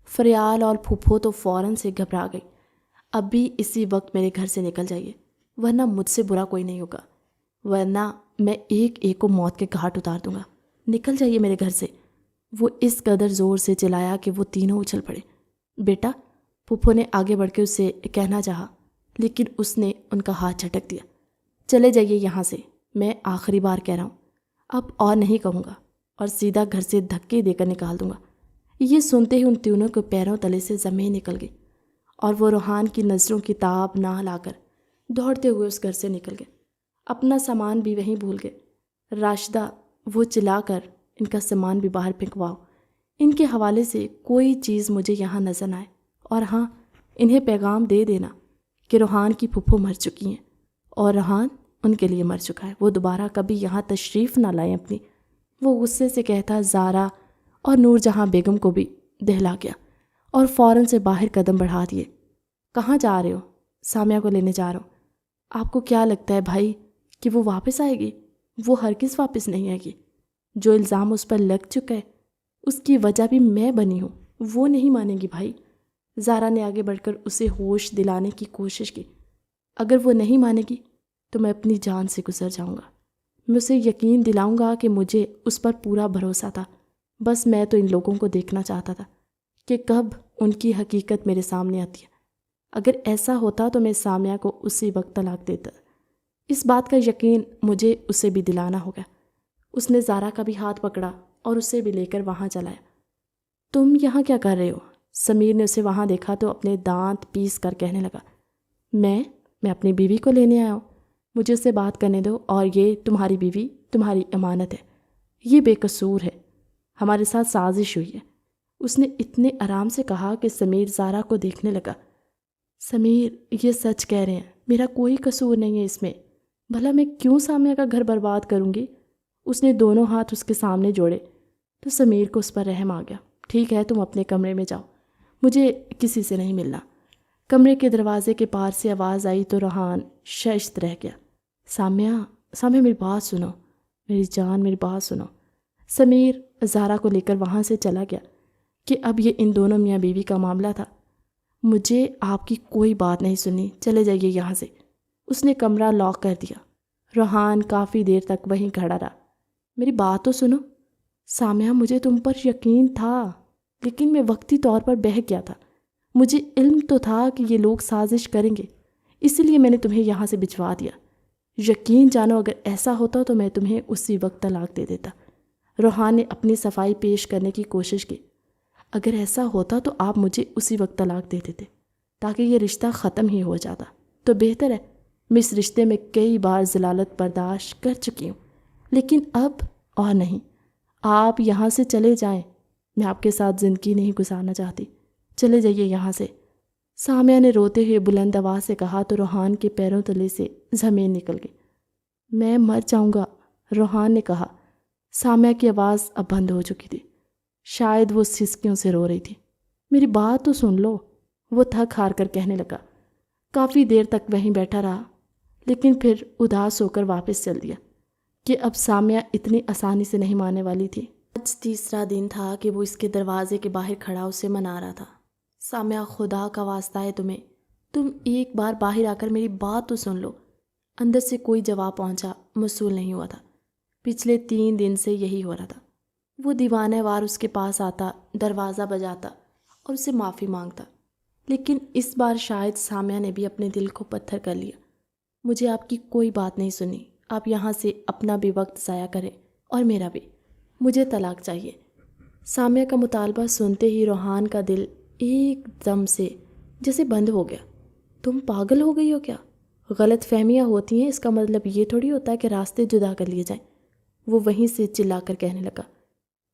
فریال اور پھوپھو تو فوراً سے گھبرا گئی۔ اب بھی اسی وقت میرے گھر سے نکل جائیے، ورنہ مجھ سے برا کوئی نہیں ہوگا، ورنہ میں ایک ایک کو موت کے گھاٹ اتار دوں گا۔ نکل جائیے میرے گھر سے۔ وہ اس قدر زور سے چلایا کہ وہ تینوں اچھل پڑے۔ بیٹا، پھوپھو نے آگے بڑھ کے اسے کہنا چاہا، لیکن اس نے ان کا ہاتھ جھٹک دیا۔ چلے جائیے یہاں سے، میں آخری بار کہہ رہا ہوں، اب اور نہیں کہوں گا اور سیدھا گھر سے دھکے دے کر نکال دوں گا۔ یہ سنتے ہی ان تینوں کے پیروں تلے سے زمین نکل گئی اور وہ روحان کی نظروں کی تاب نہ لا کر دوڑتے ہوئے اس گھر سے نکل گئے۔ اپنا سامان بھی وہیں بھول گئے۔ راشدہ، وہ چلا کر ان کا سامان بھی باہر پھینکواؤ، ان کے حوالے سے کوئی چیز مجھے یہاں نظر نہ آئے، اور ہاں انہیں پیغام دے دینا کہ روحان کی پھوپھو مر چکی ہیں اور روحان ان کے لیے مر چکا ہے، وہ دوبارہ کبھی یہاں تشریف نہ لائیں اپنی۔ وہ غصے سے کہتا زارا اور نور جہاں بیگم کو بھی دہلا گیا اور فوراً سے باہر قدم بڑھا دیے۔ کہاں جا رہے ہو؟ سامیہ کو لینے جا رہا ہوں۔ آپ کو کیا لگتا ہے بھائی کہ وہ واپس آئے گی؟ وہ ہرگز واپس نہیں آئے گی۔ جو الزام اس پر لگ چکا ہے اس کی وجہ بھی میں بنی ہوں، وہ نہیں مانے گی بھائی۔ زارا نے آگے بڑھ کر اسے ہوش دلانے کی کوشش کی۔ اگر وہ نہیں مانے گی تو میں اپنی جان سے گزر جاؤں گا۔ میں اسے یقین دلاؤں گا کہ مجھے اس پر پورا بھروسہ تھا، بس میں تو ان لوگوں کو دیکھنا چاہتا تھا کہ کب ان کی حقیقت میرے سامنے آتی ہے۔ اگر ایسا ہوتا تو میں سامیہ کو اسی وقت طلاق دیتا۔ اس بات کا یقین مجھے اسے بھی دلانا ہوگا۔ اس نے زارا کا بھی ہاتھ پکڑا اور اسے بھی لے کر وہاں چلایا۔ تم یہاں کیا کر رہے ہو؟ سمیر نے اسے وہاں دیکھا تو اپنے دانت پیس کر کہنے لگا، میں اپنی بیوی کو لینے آیا ہوں، مجھے اسے بات کرنے دو، اور یہ تمہاری بیوی تمہاری امانت ہے، یہ بے قصور ہے، ہمارے ساتھ سازش ہوئی ہے۔ اس نے اتنے آرام سے کہا کہ سمیر زارا کو دیکھنے لگا۔ سمیر یہ سچ کہہ رہے ہیں، میرا کوئی قصور نہیں ہے اس میں، بھلا میں کیوں سامیہ کا گھر برباد کروں گی؟ اس نے دونوں ہاتھ اس کے سامنے جوڑے تو سمیر کو اس پر رحم آ گیا۔ ٹھیک ہے، تم اپنے کمرے میں جاؤ، مجھے کسی سے نہیں ملنا۔ کمرے کے دروازے کے پار سے آواز آئی تو ریحان ششت رہ گیا۔ سامیہ میری بات سنو، میری جان میری بات سنو۔ سمیر زارا کو لے کر وہاں سے چلا گیا کہ اب یہ ان دونوں میاں بیوی کا معاملہ تھا۔ مجھے آپ کی کوئی بات نہیں سننی، چلے جائیے یہاں سے۔ اس نے کمرہ لاک کر دیا۔ ریحان کافی دیر تک وہیں کھڑا رہا۔ میری بات تو سنو سامیہ، مجھے تم پر یقین تھا، لیکن میں وقتی طور پر بہک گیا تھا۔ مجھے علم تو تھا کہ یہ لوگ سازش کریں گے، اس لیے میں نے تمہیں یہاں سے بھجوا دیا۔ یقین جانو اگر ایسا ہوتا تو میں تمہیں اسی وقت طلاق دے دیتا۔ ریحان نے اپنی صفائی پیش کرنے کی کوشش کی۔ اگر ایسا ہوتا تو آپ مجھے اسی وقت طلاق دے دیتے تاکہ یہ رشتہ ختم ہی ہو جاتا تو بہتر ہے۔ میں اس رشتے میں کئی بار ذلالت برداشت کر چکی ہوں، لیکن اب اور نہیں۔ آپ یہاں سے چلے جائیں، میں آپ کے ساتھ زندگی نہیں گزارنا چاہتی، چلے جائیے یہاں سے۔ سامیہ نے روتے ہوئے بلند آواز سے کہا تو ریحان کے پیروں تلے سے زمین نکل گئی۔ میں مر جاؤں گا، ریحان نے کہا۔ سامیہ کی آواز اب بند ہو چکی تھی، شاید وہ سسکیوں سے رو رہی تھی۔ میری بات تو سن لو، وہ تھک ہار کر کہنے لگا۔ کافی دیر تک وہیں بیٹھا رہا، لیکن پھر اداس ہو کر واپس چل دیا کہ اب سامیہ اتنی آسانی سے نہیں ماننے والی تھی۔ آج تیسرا دن تھا کہ وہ اس کے دروازے کے باہر کھڑا اسے منا رہا تھا۔ سامیہ، خدا کا واسطہ ہے تمہیں، تم ایک بار باہر آ کر میری بات تو سن لو۔ اندر سے کوئی جواب پہنچا، موصول نہیں ہوا تھا۔ پچھلے 3 دن سے یہی ہو رہا تھا۔ وہ دیوانے وار اس کے پاس آتا، دروازہ بجاتا اور اسے معافی مانگتا، لیکن اس بار شاید سامیہ نے بھی اپنے دل کو پتھر کر لیا۔ مجھے آپ کی کوئی بات نہیں سنی، آپ یہاں سے اپنا بھی وقت ضائع کریں اور میرا بھی، مجھے طلاق چاہیے۔ سامیہ کا مطالبہ سنتے ہی ریحان کا دل ایک دم سے جیسے بند ہو گیا۔ تم پاگل ہو گئی ہو کیا؟ غلط فہمیاں ہوتی ہیں، اس کا مطلب یہ تھوڑی ہوتا ہے کہ راستے جدا کر لیے جائیں۔ وہ وہیں سے چلا کر کہنے لگا،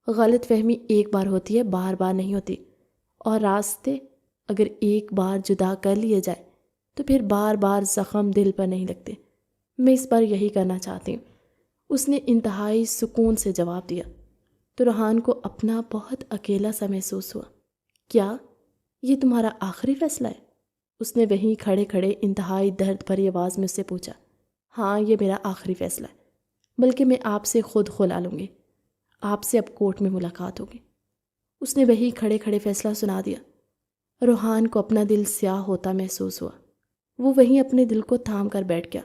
غلط فہمی ایک بار ہوتی ہے، بار بار نہیں ہوتی، اور راستے اگر ایک بار جدا کر لیے جائے تو پھر بار بار زخم دل پر نہیں لگتے۔ میں اس بار یہی کرنا چاہتی ہوں۔ اس نے انتہائی سکون سے جواب دیا تو ریحان کو اپنا بہت اکیلا سا محسوس ہوا۔ کیا یہ تمہارا آخری فیصلہ ہے؟ اس نے وہیں کھڑے کھڑے انتہائی درد بھری آواز میں اس سے پوچھا۔ ہاں، یہ میرا آخری فیصلہ ہے، بلکہ میں آپ سے خود خلا لوں گی، آپ سے اب کورٹ میں ملاقات ہوگی۔ اس نے وہی کھڑے کھڑے فیصلہ سنا دیا۔ ریحان کو اپنا دل سیاہ ہوتا محسوس ہوا۔ وہ وہیں اپنے دل کو تھام کر بیٹھ گیا۔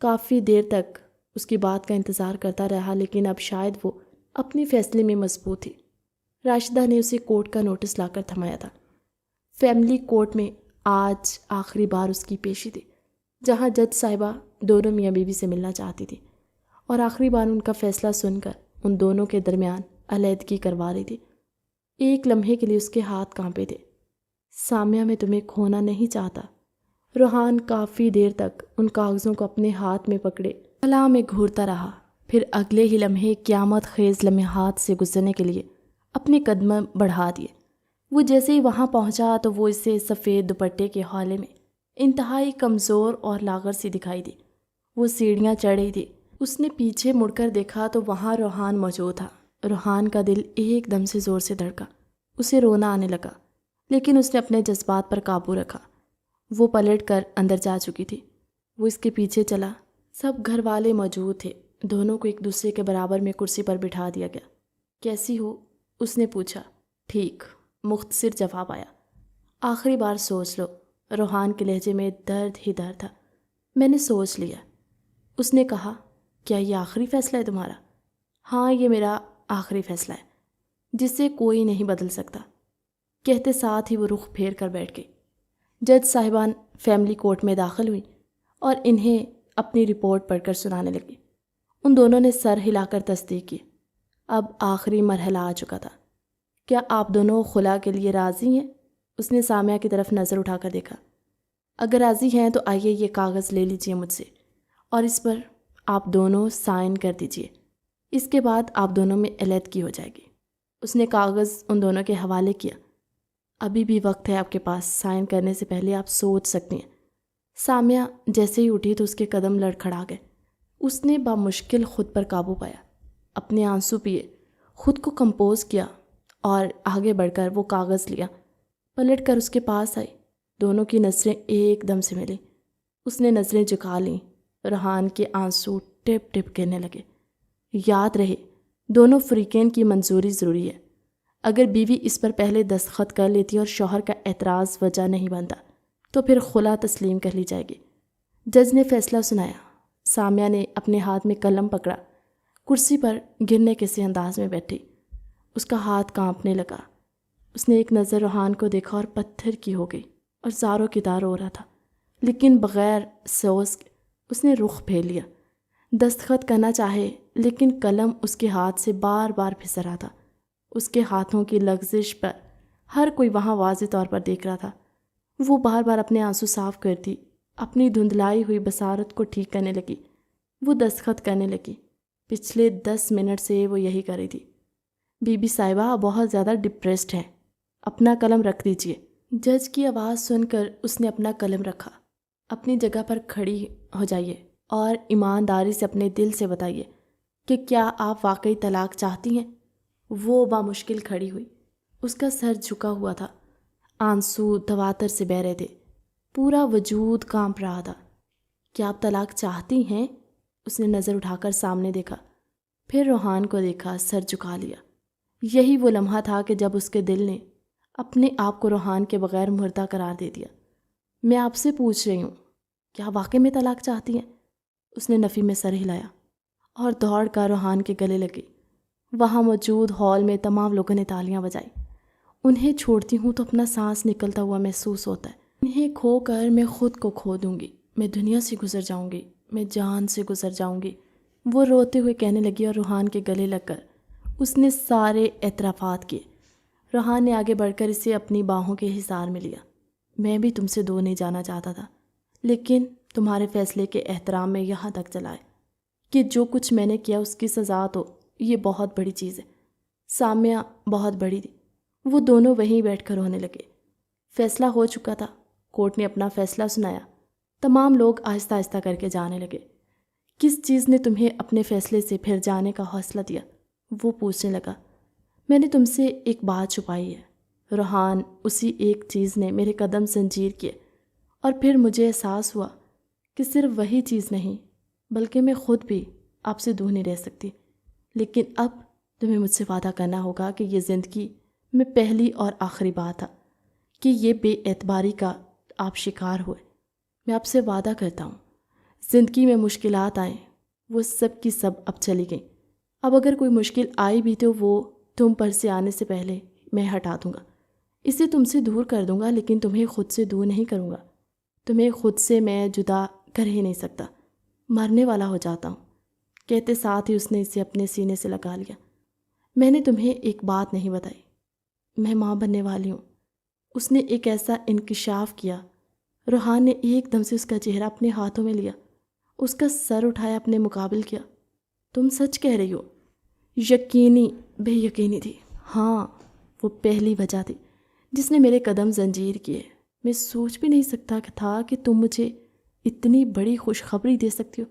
کافی دیر تک اس کی بات کا انتظار کرتا رہا، لیکن اب شاید وہ اپنے فیصلے میں مضبوط تھی۔ راشدہ نے اسے کورٹ کا نوٹس لا کر تھمایا تھا۔ فیملی کورٹ میں آج آخری بار اس کی پیشی تھی، جہاں جج صاحبہ دونوں میاں بیوی سے ملنا چاہتی تھی اور آخری بار ان کا فیصلہ سن کر ان دونوں کے درمیان علیحدگی کروا رہی تھی۔ ایک لمحے کے لیے اس کے ہاتھ کانپے تھے۔ سامیہ، میں تمہیں کھونا نہیں چاہتا۔ ریحان کافی دیر تک ان کاغذوں کو اپنے ہاتھ میں پکڑے خلا میں گھورتا رہا، پھر اگلے ہی لمحے قیامت خیز لمحات سے گزرنے کے لیے اپنے قدم بڑھا دیے۔ وہ جیسے ہی وہاں پہنچا تو وہ اسے سفید دوپٹے کے حالے میں انتہائی کمزور اور لاغر سی دکھائی دی۔ وہ سیڑھیاں چڑھ رہی تھی۔ اس نے پیچھے مڑ کر دیکھا تو وہاں ریحان موجود تھا۔ ریحان کا دل ایک دم سے زور سے دھڑکا، اسے رونا آنے لگا، لیکن اس نے اپنے جذبات پر قابو رکھا۔ وہ پلٹ کر اندر جا چکی تھی۔ وہ اس کے پیچھے چلا۔ سب گھر والے موجود تھے۔ دونوں کو ایک دوسرے کے برابر میں کرسی پر بٹھا دیا گیا۔ کیسی ہو؟ اس نے پوچھا۔ ٹھیک، مختصر جواب آیا، آخری بار سوچ لو۔ روحان کے لہجے میں درد ہی درد تھا۔ میں نے سوچ لیا۔ اس نے کہا، کیا یہ آخری فیصلہ ہے تمہارا؟ ہاں، یہ میرا آخری فیصلہ ہے، جسے کوئی نہیں بدل سکتا، کہتے ساتھ ہی وہ رخ پھیر کر بیٹھ گئی۔ جج صاحبان فیملی کورٹ میں داخل ہوئی اور انہیں اپنی رپورٹ پڑھ کر سنانے لگی۔ ان دونوں نے سر ہلا کر تصدیق کی۔ اب آخری مرحلہ آ چکا تھا۔ کیا آپ دونوں خلا کے لیے راضی ہیں؟ اس نے سامیہ کی طرف نظر اٹھا کر دیکھا۔ اگر راضی ہیں تو آئیے یہ کاغذ لے لیجئے مجھ سے اور اس پر آپ دونوں سائن کر دیجئے۔ اس کے بعد آپ دونوں میں علیحدگی ہو جائے گی۔ اس نے کاغذ ان دونوں کے حوالے کیا۔ ابھی بھی وقت ہے آپ کے پاس، سائن کرنے سے پہلے آپ سوچ سکتی ہیں۔ سامیہ جیسے ہی اٹھی تو اس کے قدم لڑکھڑا گئے۔ اس نے بامشکل خود پر قابو پایا، اپنے آنسو پیے، خود کو کمپوز کیا اور آگے بڑھ کر وہ کاغذ لیا، پلٹ کر اس کے پاس آئی۔ دونوں کی نظریں ایک دم سے ملیں۔ اس نے نظریں جھکا لیں۔ روحان کے آنسو ٹپ ٹپ گرنے لگے۔ یاد رہے، دونوں فریقین کی منظوری ضروری ہے۔ اگر بیوی اس پر پہلے دستخط کر لیتی اور شوہر کا اعتراض وجہ نہیں بنتا تو پھر خلا تسلیم کر لی جائے گی۔ جج نے فیصلہ سنایا۔ سامیہ نے اپنے ہاتھ میں قلم پکڑا، کرسی پر گرنے کسی انداز میں بیٹھی۔ اس کا ہاتھ کانپنے لگا۔ اس نے ایک نظر روحان کو دیکھا اور پتھر کی ہو گئی اور زاروں کی دار ہو رہا تھا، لیکن بغیر سوز کے اس نے رخ پھیر لیا۔ دستخط کرنا چاہے لیکن قلم اس کے ہاتھ سے بار بار پھسل رہا تھا۔ اس کے ہاتھوں کی لغزش پر ہر کوئی وہاں واضح طور پر دیکھ رہا تھا۔ وہ بار بار اپنے آنسو صاف کرتی، اپنی دھندلائی ہوئی بصارت کو ٹھیک کرنے لگی۔ وہ دستخط کرنے لگی۔ پچھلے 10 منٹ سے وہ یہی کر رہی تھی۔ بی بی صاحبہ بہت زیادہ ڈپریسڈ ہیں، اپنا قلم رکھ دیجئے۔ جج کی آواز سن کر اس نے اپنا قلم رکھا۔ اپنی جگہ پر کھڑی ہو جائیے اور ایمانداری سے اپنے دل سے بتائیے کہ کیا آپ واقعی طلاق چاہتی ہیں؟ وہ بامشکل کھڑی ہوئی۔ اس کا سر جھکا ہوا تھا، آنسو تواتر سے بہہ رہے تھے، پورا وجود کانپ رہا تھا۔ کیا آپ طلاق چاہتی ہیں؟ اس نے نظر اٹھا کر سامنے دیکھا، پھر روحان کو دیکھا، سر جھکا لیا۔ یہی وہ لمحہ تھا کہ جب اس کے دل نے اپنے آپ کو روحان کے بغیر مردہ قرار دے دیا۔ میں آپ سے پوچھ رہی ہوں، کیا واقعی میں طلاق چاہتی ہیں؟ اس نے نفی میں سر ہلایا اور دوڑ کر روحان کے گلے لگی۔ وہاں موجود ہال میں تمام لوگوں نے تالیاں بجائیں۔ انہیں چھوڑتی ہوں تو اپنا سانس نکلتا ہوا محسوس ہوتا ہے۔ انہیں کھو کر میں خود کو کھو دوں گی، میں دنیا سے گزر جاؤں گی، میں جان سے گزر جاؤں گی، وہ روتے ہوئے کہنے لگی اور روحان کے گلے لگ کر اس نے سارے اعترافات کیے۔ روحان نے آگے بڑھ کر اسے اپنی باہوں کے حصار میں لیا۔ میں بھی تم سے دور نہیں جانا چاہتا تھا، لیکن تمہارے فیصلے کے احترام میں یہاں تک چلا ہے کہ جو کچھ میں نے کیا اس کی سزا تو یہ بہت بڑی چیز ہے۔ سامیہ بہت بڑی تھی۔ وہ دونوں وہیں بیٹھ کر رونے لگے۔ فیصلہ ہو چکا تھا۔ کورٹ نے اپنا فیصلہ سنایا۔ تمام لوگ آہستہ آہستہ کر کے جانے لگے۔ کس چیز نے تمہیں اپنے فیصلے سے پھر جانے کا حوصلہ دیا؟ وہ پوچھنے لگا۔ میں نے تم سے ایک بات چھپائی ہے روحان، اسی ایک چیز نے میرے قدم زنجیر کیے، اور پھر مجھے احساس ہوا کہ صرف وہی چیز نہیں بلکہ میں خود بھی آپ سے دور نہیں رہ سکتی۔ لیکن اب تمہیں مجھ سے وعدہ کرنا ہوگا کہ یہ زندگی میں پہلی اور آخری بات تھا کہ یہ بے اعتباری کا آپ شکار ہوئے۔ میں آپ سے وعدہ کرتا ہوں، زندگی میں مشکلات آئیں، وہ سب کی سب اب چلی گئیں۔ اب اگر کوئی مشکل آئی بھی تو وہ تم پر سے آنے سے پہلے میں ہٹا دوں گا، اسے تم سے دور کر دوں گا، لیکن تمہیں خود سے دور نہیں کروں گا۔ تمہیں خود سے میں جدا کر ہی نہیں سکتا، مرنے والا ہو جاتا ہوں۔ کہتے ساتھ ہی اس نے اسے اپنے سینے سے لگا لیا۔ میں نے تمہیں ایک بات نہیں بتائی، میں ماں بننے والی ہوں۔ اس نے ایک ایسا انکشاف کیا، روحان نے ایک دم سے اس کا چہرہ اپنے ہاتھوں میں لیا، اس کا سر اٹھایا، اپنے مقابل کیا۔ تم سچ کہہ رہی ہو؟ یقینی بے یقینی تھی۔ ہاں، وہ پہلی وجہ تھی جس نے میرے قدم زنجیر کیے۔ میں سوچ بھی نہیں سکتا تھا کہ تم مجھے اتنی بڑی خوشخبری دے سکتی ہو۔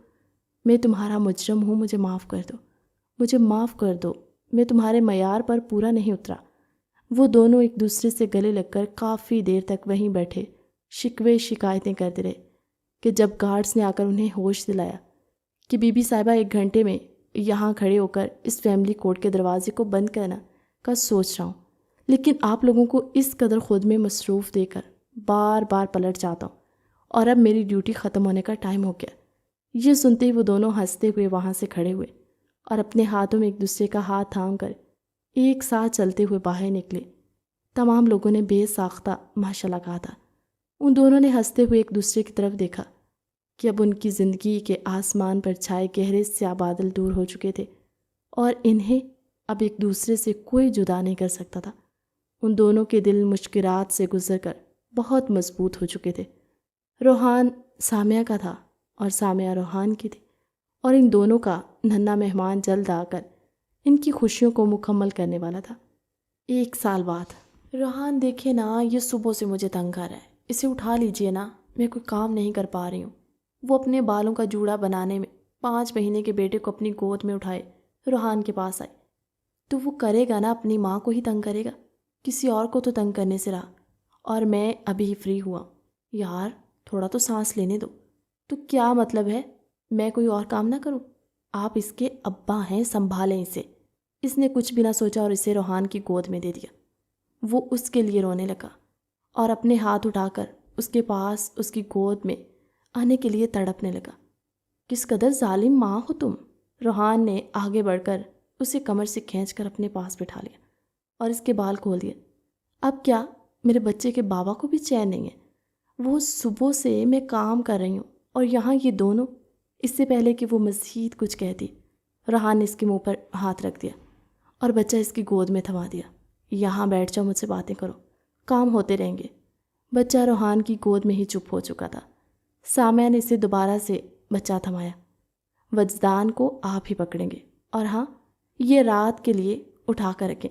میں تمہارا مجرم ہوں، مجھے معاف کر دو، مجھے معاف کر دو، میں تمہارے معیار پر پورا نہیں اترا۔ وہ دونوں ایک دوسرے سے گلے لگ کر کافی دیر تک وہیں بیٹھے شکوے شکایتیں کرتے رہے کہ جب گارڈز نے آ کر انہیں ہوش دلایا کہ بی بی صاحبہ 1 گھنٹے میں یہاں کھڑے ہو کر اس فیملی کورٹ کے دروازے کو بند کرنا کا سوچ رہا ہوں، لیکن آپ لوگوں کو اس قدر خود میں مصروف دے کر بار بار پلٹ جاتا ہوں اور اب میری ڈیوٹی ختم ہونے کا ٹائم ہو گیا۔ یہ سنتے ہی وہ دونوں ہنستے ہوئے وہاں سے کھڑے ہوئے اور اپنے ہاتھوں میں ایک دوسرے کا ہاتھ تھام کر ایک ساتھ چلتے ہوئے باہر نکلے۔ تمام لوگوں نے بے ساختہ ماشاءاللہ کہا تھا۔ ان دونوں نے ہنستے ہوئے ایک دوسرے کی طرف دیکھا کہ اب ان کی زندگی کے آسمان پر چھائے گہرے سیاہ بادل دور ہو چکے تھے اور انہیں اب ایک دوسرے سے کوئی جدا نہیں کر سکتا تھا۔ ان دونوں کے دل مشکلات سے گزر کر بہت مضبوط ہو چکے تھے۔ روحان سامیہ کا تھا اور سامیہ روحان کی تھی، اور ان دونوں کا ننھا مہمان جلد آ کر ان کی خوشیوں کو مکمل کرنے والا تھا۔ 1 سال بعد۔ روحان دیکھے نا، یہ صبح سے مجھے تنگ کر رہا ہے، اسے اٹھا لیجئے نا، میں کوئی کام نہیں کر پا رہی ہوں۔ وہ اپنے بالوں کا جوڑا بنانے میں 5 مہینے کے بیٹے کو اپنی گود میں اٹھائے روحان کے پاس آئی۔ تو وہ کرے گا نا، اپنی ماں کو ہی تنگ کرے گا، کسی اور کو تو تنگ کرنے سے رہا۔ اور میں ابھی فری ہوا، یار تھوڑا تو سانس لینے دو۔ تو کیا مطلب ہے میں کوئی اور کام نہ کروں؟ آپ اس کے ابا ہیں، سنبھالیں اسے۔ اس نے کچھ بھی نہ سوچا اور اسے روحان کی گود میں دے دیا۔ وہ اس کے لیے رونے لگا اور اپنے ہاتھ اٹھا کر اس کے پاس اس کی گود میں آنے کے لیے تڑپنے لگا۔ کس قدر ظالم ماں ہو تم! روحان نے آگے بڑھ کر اسے کمر سے کھینچ کر اپنے پاس بٹھا لیا اور اس کے بال کھول دیے۔ اب کیا میرے بچے کے بابا کو بھی چین نہیں ہے؟ وہ صبح سے میں کام کر رہی ہوں اور یہاں یہ دونوں۔ اس سے پہلے کہ وہ مزید کچھ کہتی، روحان نے اس کے منہ پر ہاتھ رکھ دیا اور بچہ اس کی گود میں تھما دیا۔ یہاں بیٹھ جاؤ، مجھ سے باتیں کرو، کام ہوتے رہیں گے۔ بچہ روحان کی گود میں ہی چپ ہو چکا تھا۔ سامیہ نے اسے دوبارہ سے بچہ تھمایا۔ وجدان کو آپ ہی پکڑیں گے، اور ہاں، یہ رات کے لیے اٹھا کر رکھیں،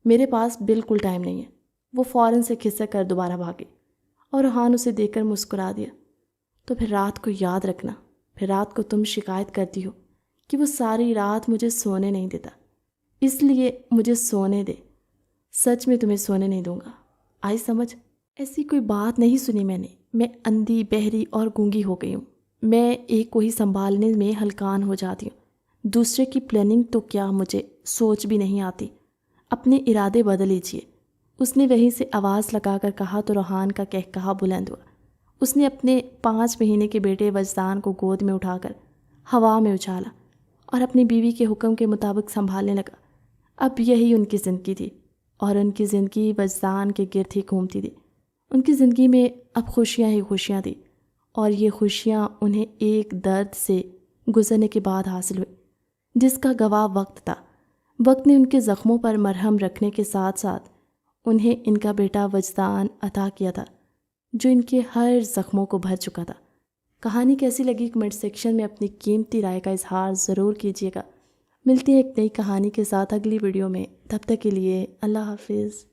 میرے پاس بالکل ٹائم نہیں ہے۔ وہ فوراً سے کھسک کر دوبارہ بھاگے اور روحان اسے دیکھ کر مسکرا دیا۔ تو پھر رات کو یاد رکھنا، پھر رات کو تم شکایت کرتی ہو کہ وہ ساری رات مجھے سونے نہیں دیتا، اس لیے مجھے سونے دے۔ سچ میں تمہیں سونے نہیں دوں گا، آئی سمجھ؟ ایسی کوئی بات نہیں سنی میں نے۔ میں اندھی، بہری اور گونگی ہو گئی ہوں۔ میں ایک کو ہی سنبھالنے میں ہلکان ہو جاتی ہوں، دوسرے کی پلاننگ تو کیا مجھے سوچ بھی نہیں آتی۔ اپنے ارادے بدل لیجیے۔ اس نے وہیں سے آواز لگا کر کہا تو روحان کا کہا بلند ہوا۔ اس نے اپنے 5 مہینے کے بیٹے وجدان کو گود میں اٹھا کر ہوا میں اچھالا اور اپنی بیوی کے حکم کے مطابق سنبھالنے لگا۔ اب یہی ان کی زندگی تھی اور ان کی زندگی وجدان کے گرد ہی گھومتی تھی۔ ان کی زندگی میں اب خوشیاں ہی خوشیاں تھیں، اور یہ خوشیاں انہیں ایک درد سے گزرنے کے بعد حاصل ہوئی جس کا گواہ وقت تھا۔ وقت نے ان کے زخموں پر مرہم رکھنے کے ساتھ ساتھ انہیں ان کا بیٹا وجدان عطا کیا تھا جو ان کے ہر زخموں کو بھر چکا تھا۔ کہانی کیسی لگی کمنٹ سیکشن میں اپنی قیمتی رائے کا اظہار ضرور کیجیے گا۔ ملتے ہیں ایک نئی کہانی کے ساتھ اگلی ویڈیو میں، تب تک کے لیے اللہ حافظ۔